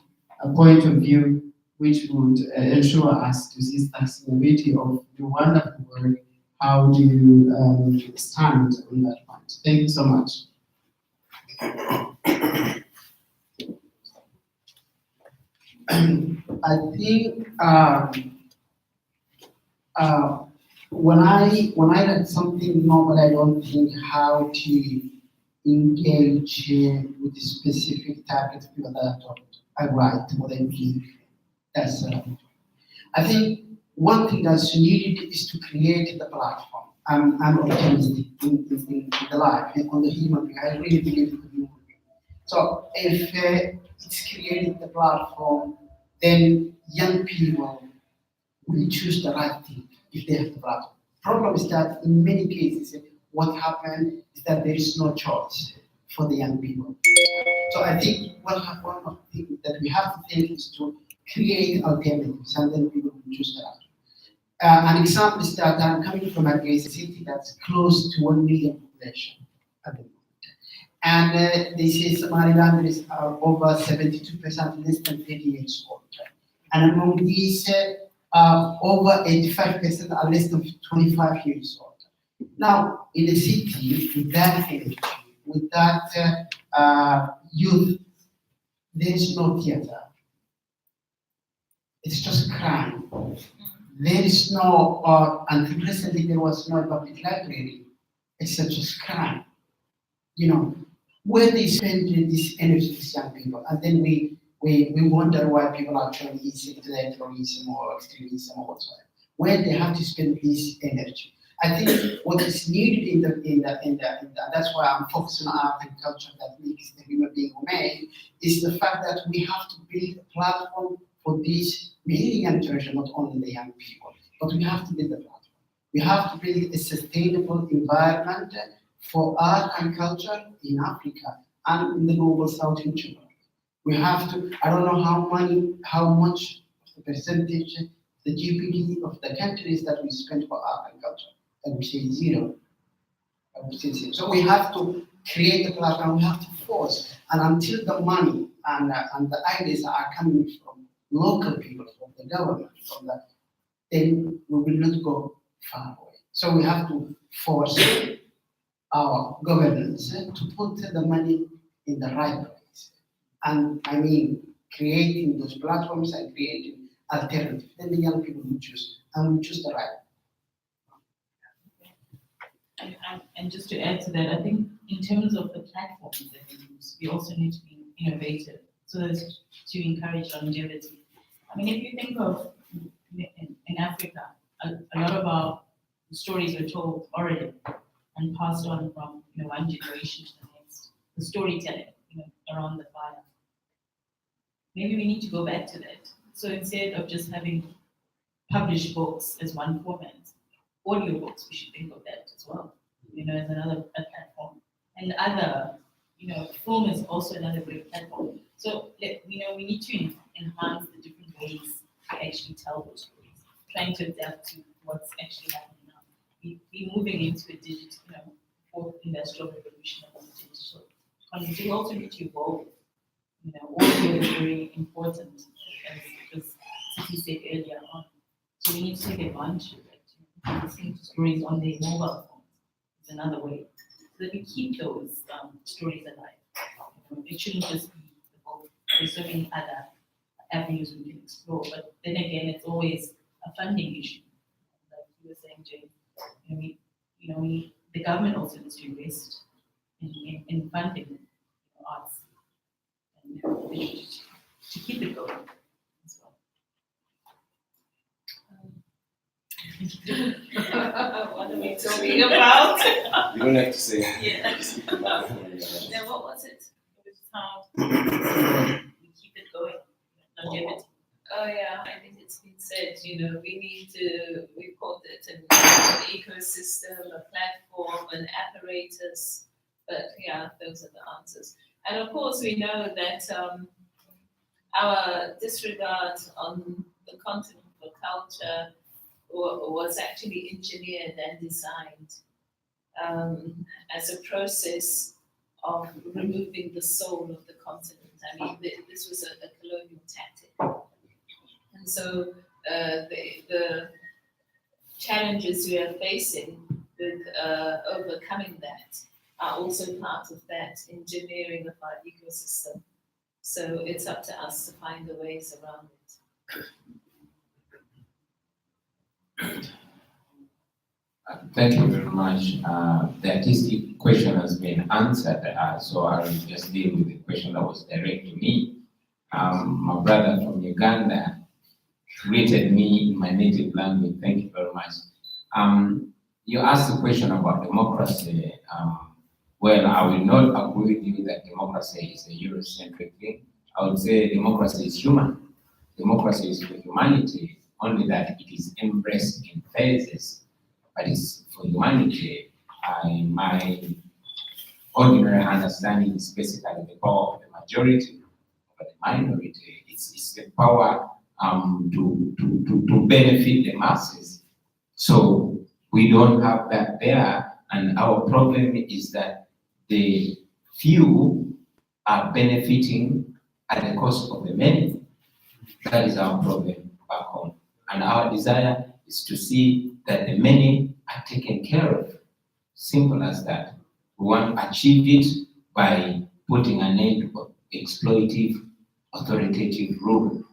point of view, which would ensure us to see sustainability of the wonderful work. How do you stand on that point? Thank you so much. I think when I read something normal, I don't think how to engage with the specific target people that I write what I believe. That's I think one thing that's needed is to create the platform. I'm optimistic in the life, on the human being. I really believe in the human being. So if it's creating the platform, then young people will choose the right thing if they have the platform. Problem is that in many cases, what happened is that there is no choice for the young people. So I think one of the things that we have to think is to create alternatives, and then people will choose that. An example is that I'm coming from a city that's close to 1 million population at the moment. And they say Somalilanders are over 72% less than 30 years old. And among these, over 85% are less than 25 years old. Now, in a city with that energy, with that youth, there is no theater. It's just crime. There is no, until recently there was no public library. It's just crime. You know, where they spend this energy, these young people, and then we wonder why people are turning into terrorism or extremism or whatsoever. Where they have to spend this energy. I think what is needed in the that's why I'm focusing on art and culture that makes the human being human, is the fact that we have to build a platform for this really young generation, not only the young people, but we have to build a platform. We have to build a sustainable environment for art and culture in Africa and in the global south in China. We have to, I don't know how much the percentage, the GDP of the countries that we spend for art and culture. I would say zero. I would say zero. So we have to create the platform, we have to force. And until the money and the ideas are coming from local people, from the government, then we will not go far away. So we have to force our governments to put the money in the right place. And I mean, creating those platforms and creating alternatives. Then the young people will choose, and will choose the right. And just to add to that, I think in terms of the platforms that we use, we also need to be innovative so as to encourage longevity. I mean, if you think of in Africa, a lot of our stories were told orally and passed on from one generation to the next. The storytelling, around the fire. Maybe we need to go back to that. So instead of just having published books as one format, audiobooks, we should think of that as well, as another platform. And other, film is also another great platform. So, we need to enhance the different ways to actually tell those stories, trying to adapt to what's actually happening now. We're moving into a digital, fourth industrial revolution of the digital. And we also need to evolve. Audio is very important, as Tsitsi said earlier on. So we need to take advantage of it. Listening to stories on their mobile phones is another way, so that we keep those stories alive. It shouldn't just be the book. There's so many other avenues we can explore, but then again, it's always a funding issue. Like you were saying, Jane, the government also needs to invest in funding arts and to keep it going as well. What are we talking about? You don't have to say. Yeah. Now, what was it? It was how we keep it going, longevity. Oh yeah, I think it's been said. We called it an ecosystem, a platform, an apparatus. But yeah, those are the answers. And of course, we know that our disregard on the content of culture was actually engineered and designed as a process of removing the soul of the continent. I mean, this was a colonial tactic. And so the challenges we are facing with overcoming that are also part of that engineering of our ecosystem. So it's up to us to find the ways around it. Thank you very much. The artistic question has been answered, so I'll just deal with the question that was direct to me. My brother from Uganda greeted me in my native language. Thank you very much. You asked a question about democracy. Well, I will not agree with you that democracy is a Eurocentric thing. I would say democracy is human. Democracy is for humanity, only that it is embraced in phases, but it's for humanity. My ordinary understanding is basically the power of the majority, but the minority. It's the power to benefit the masses. So we don't have that there, and our problem is that the few are benefiting at the cost of the many. That is our problem back home. And our desire is to see that the many are taken care of. Simple as that. We want to achieve it by putting an end to exploitative, authoritative rule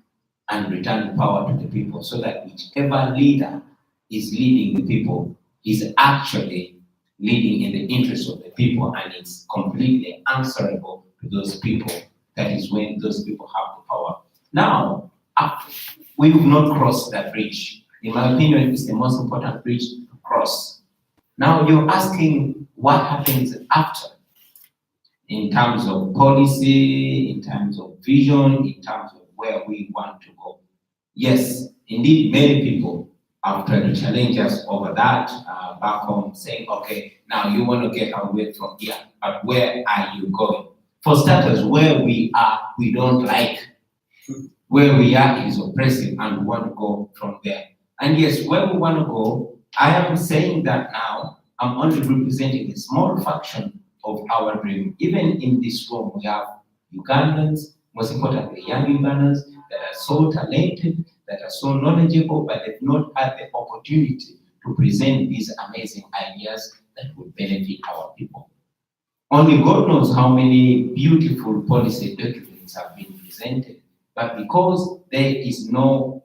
and return power to the people, so that whichever leader is leading the people is actually leading in the interest of the people, and it's completely answerable to those people. That is when those people have the power. Now, we will not cross that bridge. In my opinion, it's the most important bridge to cross. Now, you're asking what happens after, in terms of policy, in terms of vision, in terms of where we want to go. Yes, indeed, many people have tried to challenge us over that back home, saying, okay, now you want to get away from here, but where are you going? For starters, where we are, we don't like. Where we are is oppressive, and we want to go from there. And yes, where we want to go, I am saying that now, I'm only representing a small fraction of our dream. Even in this room, we have Ugandans, most importantly, young Ugandans that are so talented, that are so knowledgeable, but they've not had the opportunity to present these amazing ideas that would benefit our people. Only God knows how many beautiful policy documents have been presented, but because there is no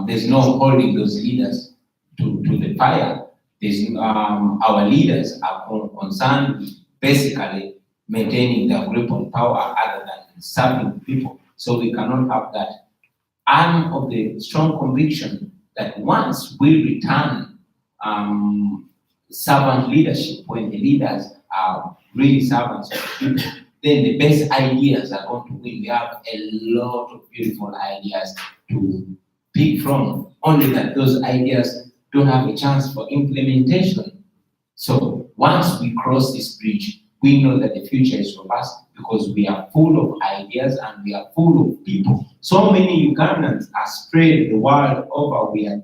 there's no holding those leaders to the fire. Our leaders are concerned basically maintaining their grip on power other than serving people. So we cannot have that. I'm of the strong conviction that once we return servant leadership, when the leaders are really servants of the people, then the best ideas are going to win. We have a lot of beautiful ideas to pick from, only that those ideas don't have a chance for implementation. So once we cross this bridge, we know that the future is robust because we are full of ideas and we are full of people. So many Ugandans are spread the world over. We are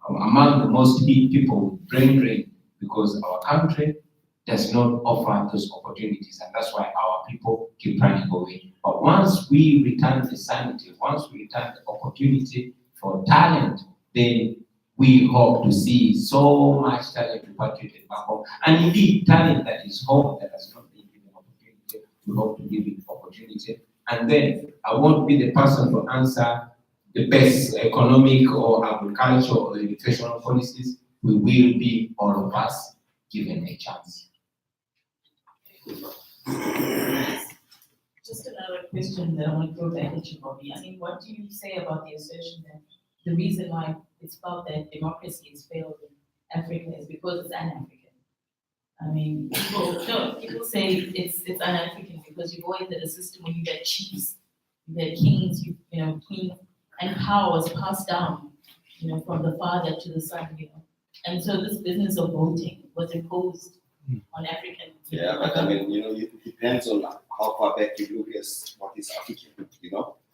among the most hit people with brain drain because our country does not offer those opportunities, and that's why our people keep running away. But once we return the sanity, once we return the opportunity for talent, then we hope to see so much talent repatriated back home. And indeed, talent that is home, that has not been given opportunity, we hope to give it opportunity. And then I won't be the person to answer the best economic or agricultural or educational policies. We will be, all of us, given a chance. Just another question that I want to throw back at you, Bobi. I mean, what do you say about the assertion that the reason why it's felt that democracy has failed in Africa is because it's un-African? I mean, people say it's un-African because you've always had a system where you had chiefs, you had kings, queens, and power was passed down, from the father to the son, And so this business of voting was imposed on African people. Yeah, but I mean, it depends on how far back you look as what is African,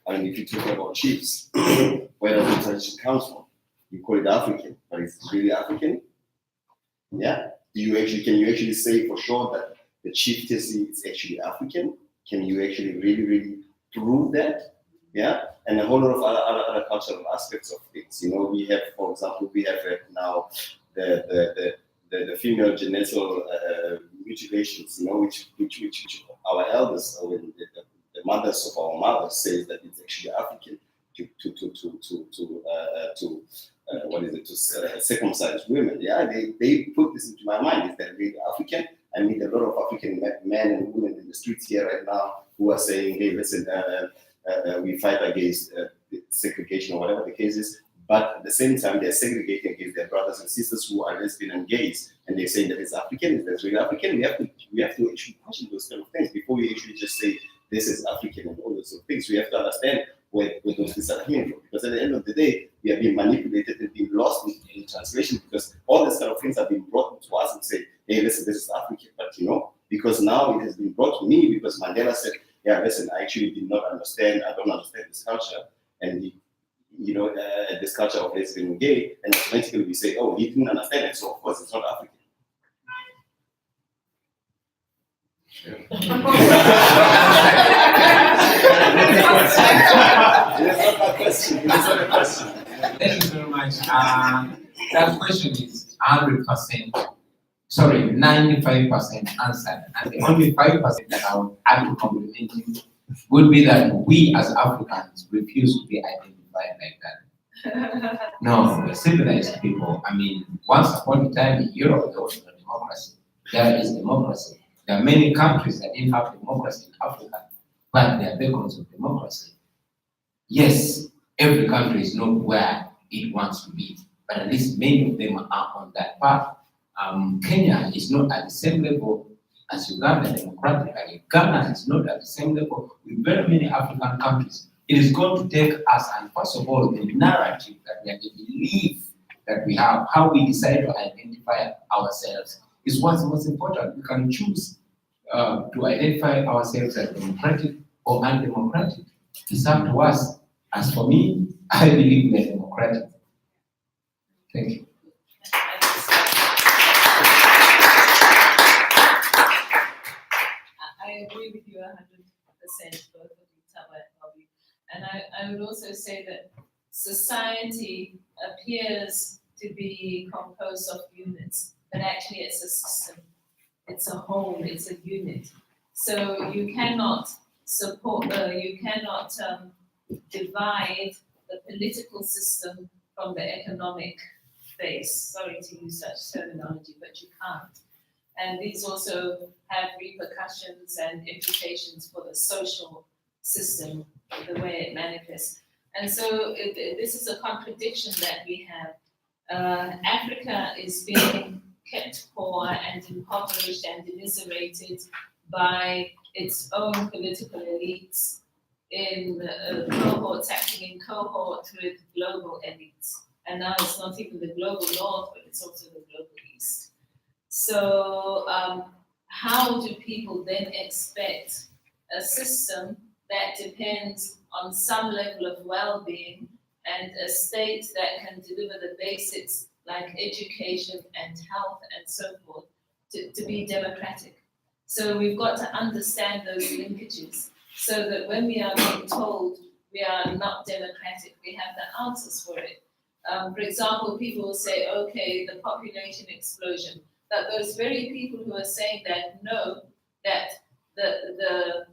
I mean, if you talk about chiefs, where does the tradition come from? You call it African, but it's really African? Yeah? Can you actually say for sure that the chieftaincy is actually African? Can you actually really prove that? Yeah? And a whole lot of other cultural aspects of things. We have, for example, now the female genital mutilations, which our elders, or the mothers of our mothers, say that it's actually African to circumcise women. Yeah, they put this into my mind. Is that really African? I meet a lot of African men and women in the streets here right now who are saying, "Hey, listen, we fight against segregation or whatever the case is." But at the same time, they're segregating against their brothers and sisters who are lesbian and gays, and they're saying that it's African, it's really African. We have to actually question those kind of things before we actually just say this is African and all those sort of things. We have to understand where those things are coming from, because at the end of the day, we are being manipulated and being lost in translation, because all these kind of things have been brought to us and say, "Hey, listen, this is African," but because now it has been brought to me because Mandela said, "Yeah, listen, I actually did not understand. I don't understand this culture," and this culture of lesbian and gay, and automatically we say, "Oh, he didn't understand it, so of course it's not African." That's not my question. That's not a question. Thank you very much. That question is 100%, 95% answered. And the only 5% that I would add to compliment you would be that we as Africans refuse to be identified like that. No, we're civilized people. I mean, once upon a time in Europe, there was no democracy. There is democracy. There are many countries that didn't have democracy in Africa, but they are beacons of democracy. Yes, every country is not where it wants to be, but at least many of them are on that path. Kenya is not at the same level as Uganda democratically. Ghana is not at the same level with very many African countries. It is going to take us, and first of all, the narrative that we have, the belief that we have, how we decide to identify ourselves is what's most important. We can choose to identify ourselves as democratic or undemocratic. It's up to us. As for me, I believe we are democratic. Thank you. with you 100%, both of you, Taba and Bobi. And I would also say that society appears to be composed of units, but actually it's a system. It's a whole, it's a unit. So you cannot divide the political system from the economic base. Sorry to use such terminology, but you can't. And these also have repercussions and implications for the social system, the way it manifests. And so this is a contradiction that we have. Africa is being kept poor and impoverished and immiserated by its own political elites in cohorts, acting in cohort with global elites. And now it's not even the global north, but it's also the global east. So how do people then expect a system that depends on some level of well-being and a state that can deliver the basics like education and health and so forth to be democratic? So we've got to understand those linkages so that when we are being told we are not democratic, we have the answers for it. For example, people will say, okay, the population explosion, but those very people who are saying that know that the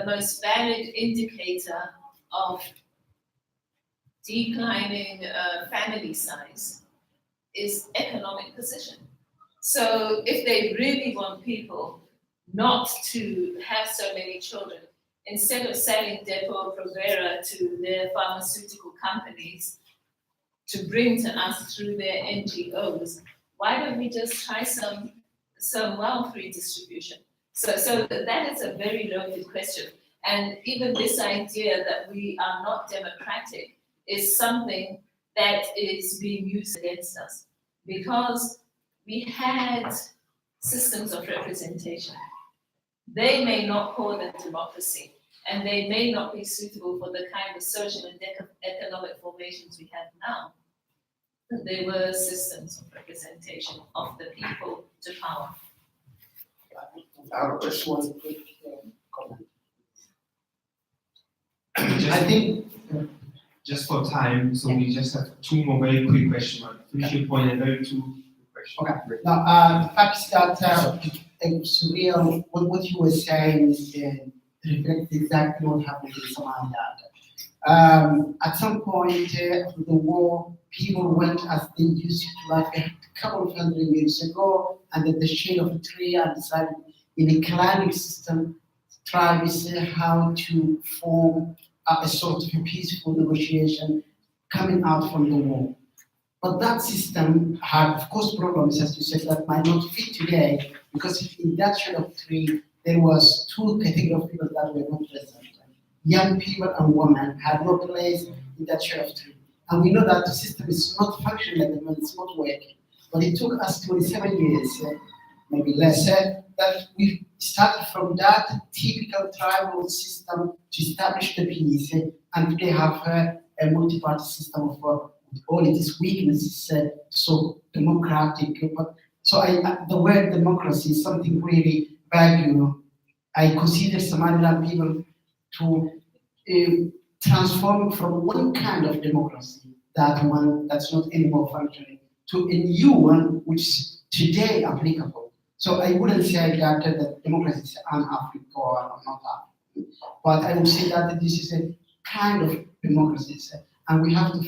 most valid indicator of declining family size is economic position. So if they really want people not to have so many children, instead of selling Depo Provera to their pharmaceutical companies to bring to us through their NGOs, why don't we just try some wealth redistribution? So that is a very loaded question. And even this idea that we are not democratic is something that is being used against us, because we had systems of representation. They may not call them democracy, and they may not be suitable for the kind of social and economic formations we have now. But they were systems of representation of the people to power. Just one quick comment. I think just for time, so we just have two more very quick questions. Appreciate point and very two quick questions. Okay. Now, the fact is that it's real. What you were saying is reflects exactly what happened in Somalia. At some point after the war, people went as they used to like a couple of 100 years ago, under the shade of a tree, and decided in a climbing system, tribes how to form a sort of a peaceful negotiation coming out from the war. But that system had, of course, problems, as you said, that might not fit today, because in that shade of tree, there was two categories of people that were not present. Young people and women had no place in that shade of tree. And we know that the system is not functioning at the moment, it's not working. But it took us 27 years, maybe less, that we started from that typical tribal system to establish the peace, and today have a multi-party system of all its weaknesses, so democratic. But so the word democracy is something really valuable. I consider Somaliland people to transform from one kind of democracy, that one that's not anymore functioning, to a new one which is today applicable. So I wouldn't say that democracy is un-African or not African, but I would say that this is a kind of democracy, and we have to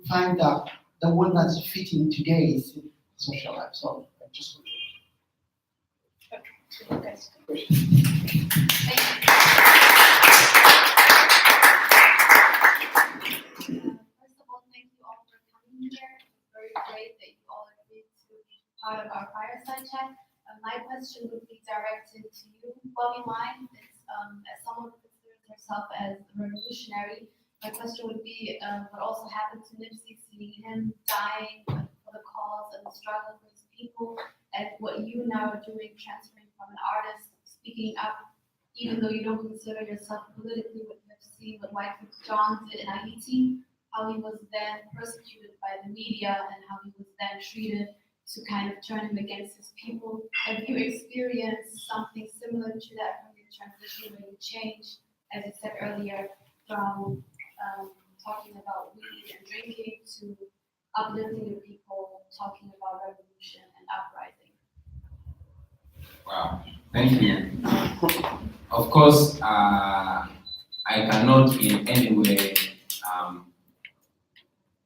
find out the one that's fitting today's social life. So I just Okay. Thank you. First of all, thank you all for coming here. It's very great that you all agreed to be part of our fireside chat. My question would be directed to you, Bobi Wine. It's, as someone who considers herself as revolutionary, my question would be what also happened to Nipsey, seeing him dying for the cause and the struggle for his people, and what you now are doing, transferring from an artist, speaking up, even though you don't consider yourself politically, what you have seen what Wycliffe John did in Haiti, how he was then persecuted by the media and how he was then treated to kind of turn him against his people. Have you experienced something similar to that from your transition when you changed, as you said earlier, from talking about weed and drinking to uplifting the people, talking about revolution and uprising? Wow, thank you. Of course, I cannot in any way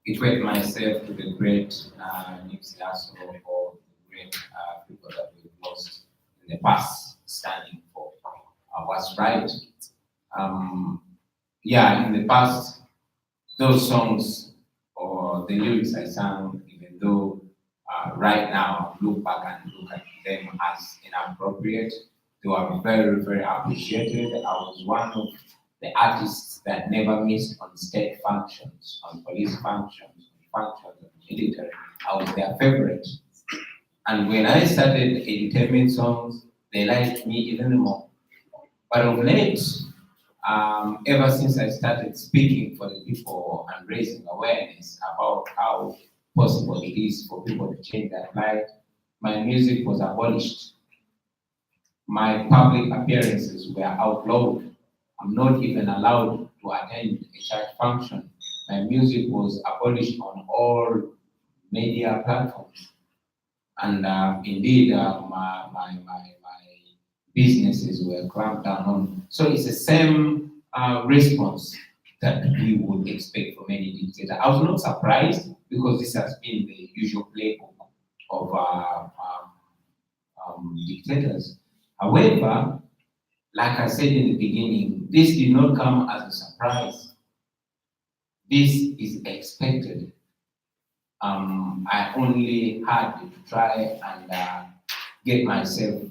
equate myself to the great Nipsey Hussle or the great people that we've lost in the past, standing for what's right. Yeah, in the past, those songs or the lyrics I sang, even though right now I look back and look at them as inappropriate, they were very, very appreciated. I was one of the artists that never missed on state functions, on police functions, on military. I was their favorite. And when I started editing songs, they liked me even more. But of late, ever since I started speaking for the people and raising awareness about how possible it is for people to change their life, my music was abolished. My public appearances were outlawed. I'm not even allowed to attend a church function. My music was abolished on all media platforms. And indeed, my businesses were clamped down on. So it's the same response that we would expect from any dictator. I was not surprised because this has been the usual playbook of dictators. However, like I said in the beginning, this did not come as a surprise. This is expected. I only had to try and get myself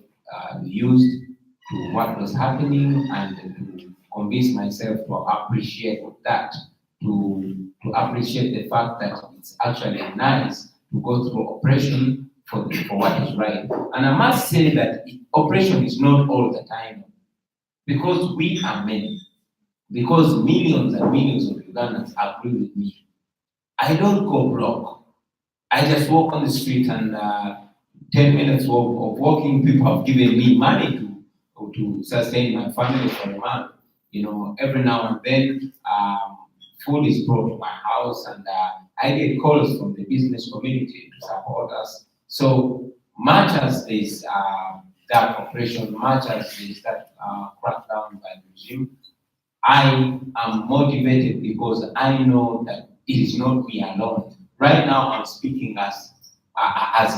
used to what was happening and to convince myself to appreciate that, to appreciate the fact that it's actually nice to go through oppression for what is right. And I must say that oppression is not all the time, because we are many, because millions and millions of Ugandans agree with me. I don't go broke. I just walk on the street and 10 minutes of walking, people have given me money to sustain my family for a month. You know, every now and then, food is brought to my house, and I get calls from the business community to support us. So much as there's that oppression, much as there's that crackdown by the regime, I am motivated because I know that it is not me alone. Right now, I'm speaking as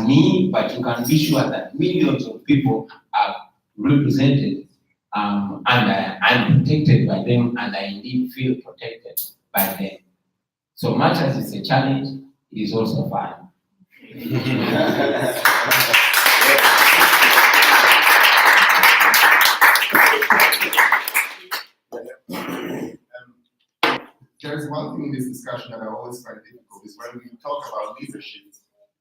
me, but you can be sure that millions of people are represented, and I'm protected by them, and I indeed feel protected by them. So much as it's a challenge, it is also fun. There's one thing in this discussion that I always find difficult is when we talk about leadership,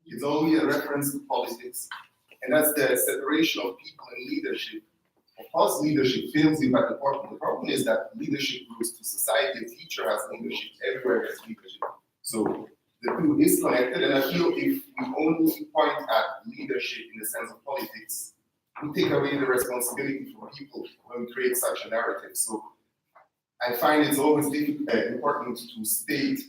it's only a reference to politics, and that's the separation of people and leadership. Of course, leadership fails you, but the problem is that leadership goes to society. A teacher has leadership, everywhere has leadership. So the two is connected, and I feel if we only point at leadership in the sense of politics, we take away the responsibility for people when we create such a narrative. So I find it's always important to state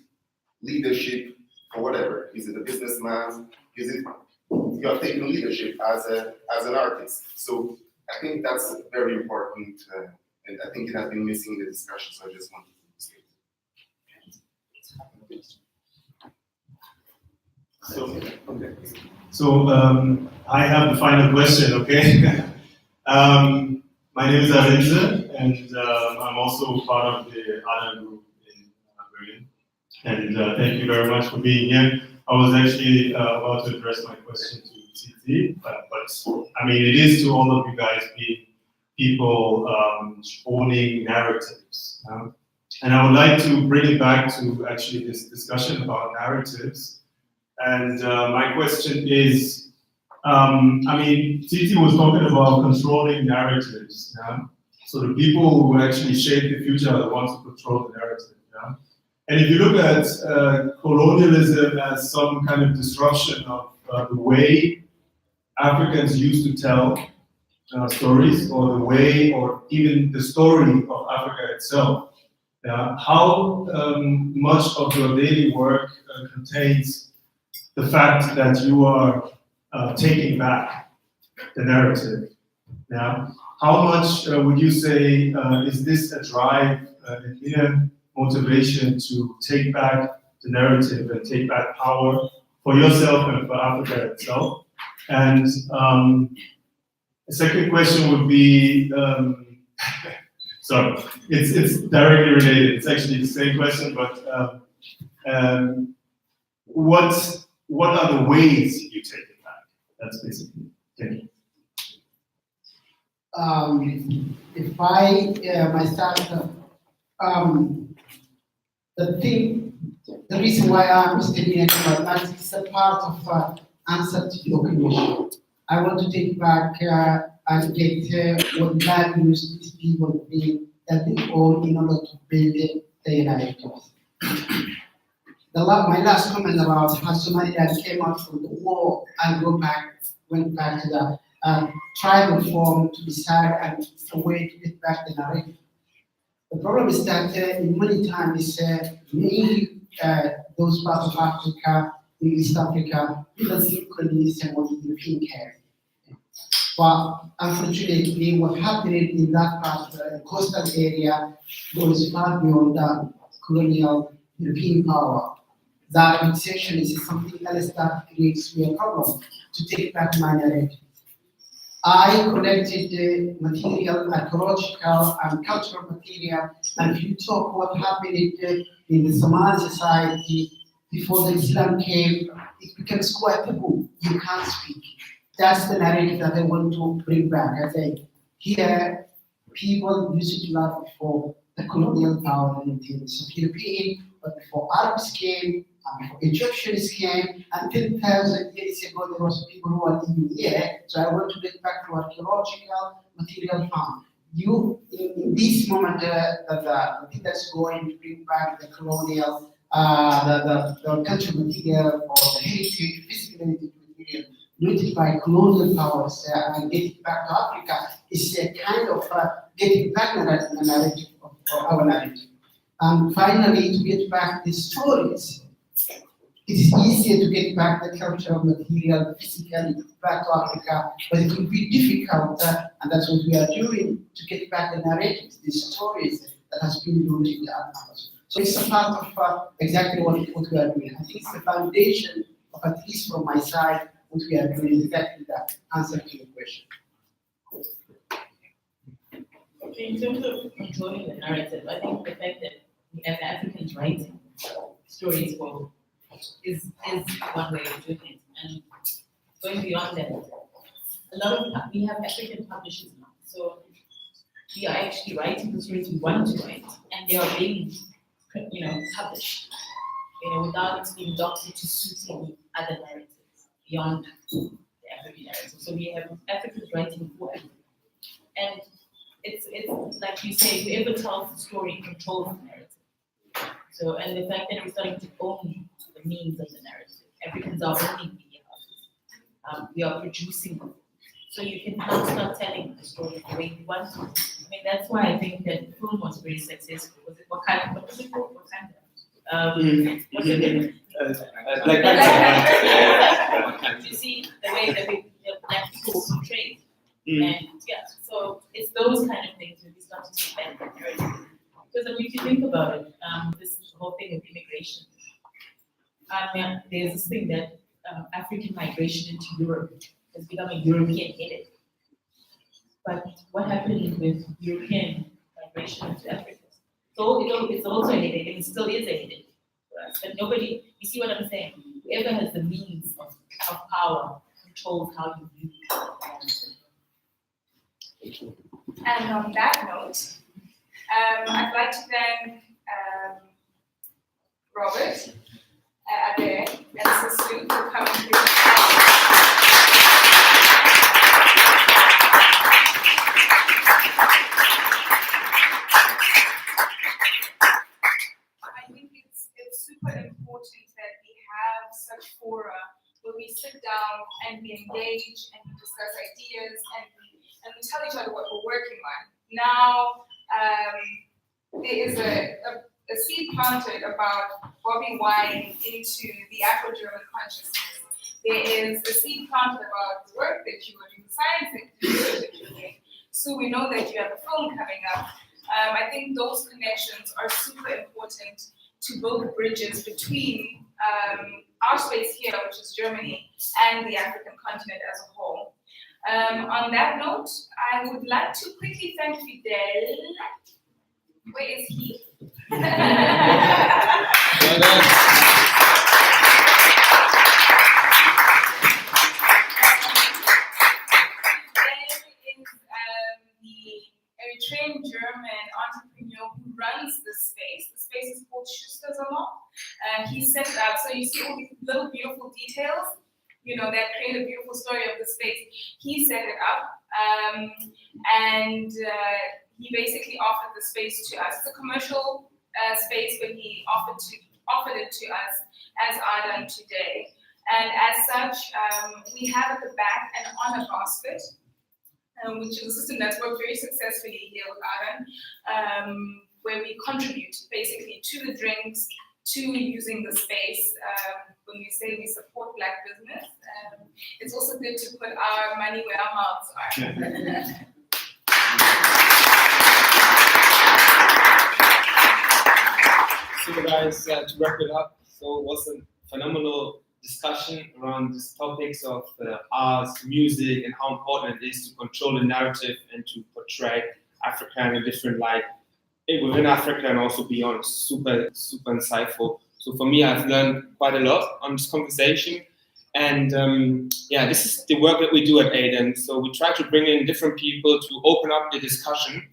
leadership for whatever. Is it a businessman? Is it you have taken leadership as an artist? So I think that's very important, and I think it has been missing in the discussion. So I just wanted to say it. So I have the final question. Okay. My name is Arinze, and I'm also part of the ADAN group in Berlin. And thank you very much for being here. I was actually about to address my question to Tsitsi, but I mean, it is to all of you guys being people owning narratives. And I would like to bring it back to actually this discussion about narratives. And my question is, I mean, Tsitsi was talking about controlling narratives. Yeah? So the people who actually shape the future are the ones who control the narrative. Yeah? And if you look at colonialism as some kind of disruption of the way Africans used to tell stories, or the way, or even the story of Africa itself. How much of your daily work contains the fact that you are taking back the narrative? How much would you say is this a drive, an inner motivation to take back the narrative and take back power for yourself and for Africa itself? And the second question would be, sorry, it's directly related. It's actually the same question, but what are the ways you take it back? That's basically. Thank you. If I myself, the reason why I'm studying mathematics is a part of answer to your question. I want to take back and get what values these people feel that they own in order to build their narratives. My last comment about how Somaliland came out from the war, went back to the tribal form to decide, and it's a way to get back the narrative. The problem is that in many times, mainly those parts of Africa, in East Africa, people see colonialism or the European care. But unfortunately, what happened in that part of the coastal area goes far beyond the colonial European power. That fixation is something else that creates me a problem to take back my narrative. I collected material, archaeological and cultural material, and if you talk what happened in the Somali society before the Islam came, it becomes quite taboo. You can't speak. That's the narrative that I want to bring back. I think here, people used to love for the colonial power in the European, but before Arabs came, and before Egyptians came, and 10,000 years ago, there was people who were living here. So I want to get back to archaeological material found. In this moment, the thing that's going to bring back the colonial, the cultural material, or the heritage, physical heritage material, looted by colonial powers and getting back to Africa is a kind of getting back the narrative of our narrative. And finally, to get back the stories. It is easier to get back the cultural material physically back to Africa, but it will be difficult, and that's what we are doing, to get back the narratives, the stories that has been rooted in others. So it's a part of exactly what we are doing. I think it's the foundation of, at least from my side, what we are doing is exactly that answer to your question. Okay, in terms of controlling the narrative, I think the fact that we have Africans writing stories is one way of doing it. And going beyond that, we have African publishers now. So we are actually writing the stories we want to write, and they are being, published, without being doctored to suit any other narratives beyond the African narrative. So we have Africans writing for Africa. And it's like you say, whoever tells the story controls the narrative. So, and the fact that we're starting to own the means of the narrative, Africans are owning media houses. We are producing them. So you can now start telling the story the way you want to. I mean, that's why I think that the film was very successful. Was it Wakanda? What was it called? Wakanda? What's it called? You see the way that black people portrayed. And yeah, so it's those kind of things when we start to take back the narrative. Because I mean, if you think about it, this whole thing of immigration, there's this thing that African migration into Europe has become a European headed. But what happened with European migration into Africa? So it's also a headache, and it still is a headache for us. But nobody, you see what I'm saying? Whoever has the means of power controls how you view it. And on that note, I'd like to thank Robert, ADAN, and Tsitsi for coming through. I think it's super important that we have such fora where we sit down engage and we discuss ideas and we tell each other what we're working on. Now, there is a seed planted about Bobi wine into the Afro-German consciousness. There is a seed planted about the work that you are doing, science that you're doing. So we know that you have a film coming up. I think those connections are super important to build bridges between our space here, which is Germany, and the African continent as a whole. On that note, I would like to quickly thank Fidel. Where is he? Fidel is the Eritrean German entrepreneur who runs this space. The space is called Jama. He set it up, so you see all these little beautiful details, you know, that create a beautiful story of the space. He set it up, and he basically offered the space to us. It's a commercial space, but he offered it to us as ADAN today. And as such, we have at the back an honor basket, which is a system that's worked very successfully here with ADAN, where we contribute basically to the drinks, to using the space. When we say we support Black business, it's also good to put our money where our mouths are. So guys, to wrap it up, so it was a phenomenal discussion around these topics of arts, music, and how important it is to control the narrative and to portray Africa in a different light within Africa and also beyond. Super, super insightful. So for me, I've learned quite a lot on this conversation. And yeah, this is the work that we do at ADAN. So we try to bring in different people to open up the discussion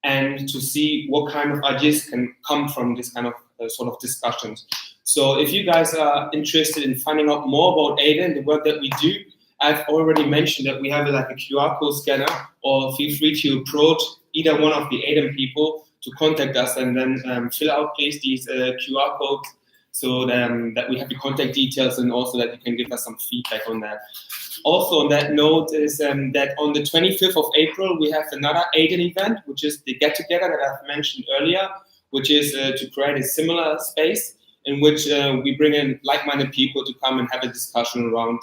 and to see what kind of ideas can come from this kind of sort of discussions. So if you guys are interested in finding out more about ADAN, the work that we do, I've already mentioned that we have like a QR code scanner, or feel free to approach either one of the ADAN people to contact us and then fill out please these QR codes so that we have the contact details and also that you can give us some feedback on that. Also on that note is that on the 25th of April, we have another ADAN event, which is the get-together that I've mentioned earlier, which is to create a similar space in which we bring in like-minded people to come and have a discussion around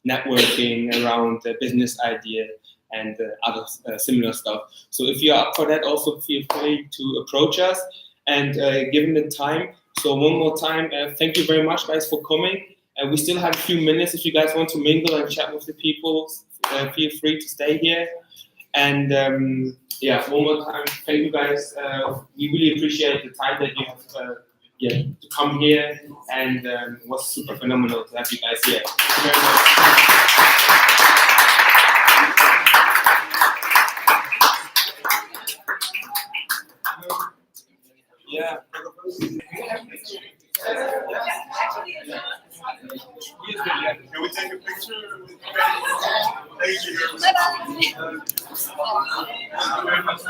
networking, around business idea, and other similar stuff. So if you're up for that, also feel free to approach us and given the time. So one more time, thank you very much, guys, for coming. We still have a few minutes. If you guys want to mingle and chat with the people, feel free to stay here. And yeah, one more time, thank you guys. We really appreciate the time that you have to come here, and it was super phenomenal to have you guys here. Thank you very much. Yeah. Can we take a picture? Thank you very much.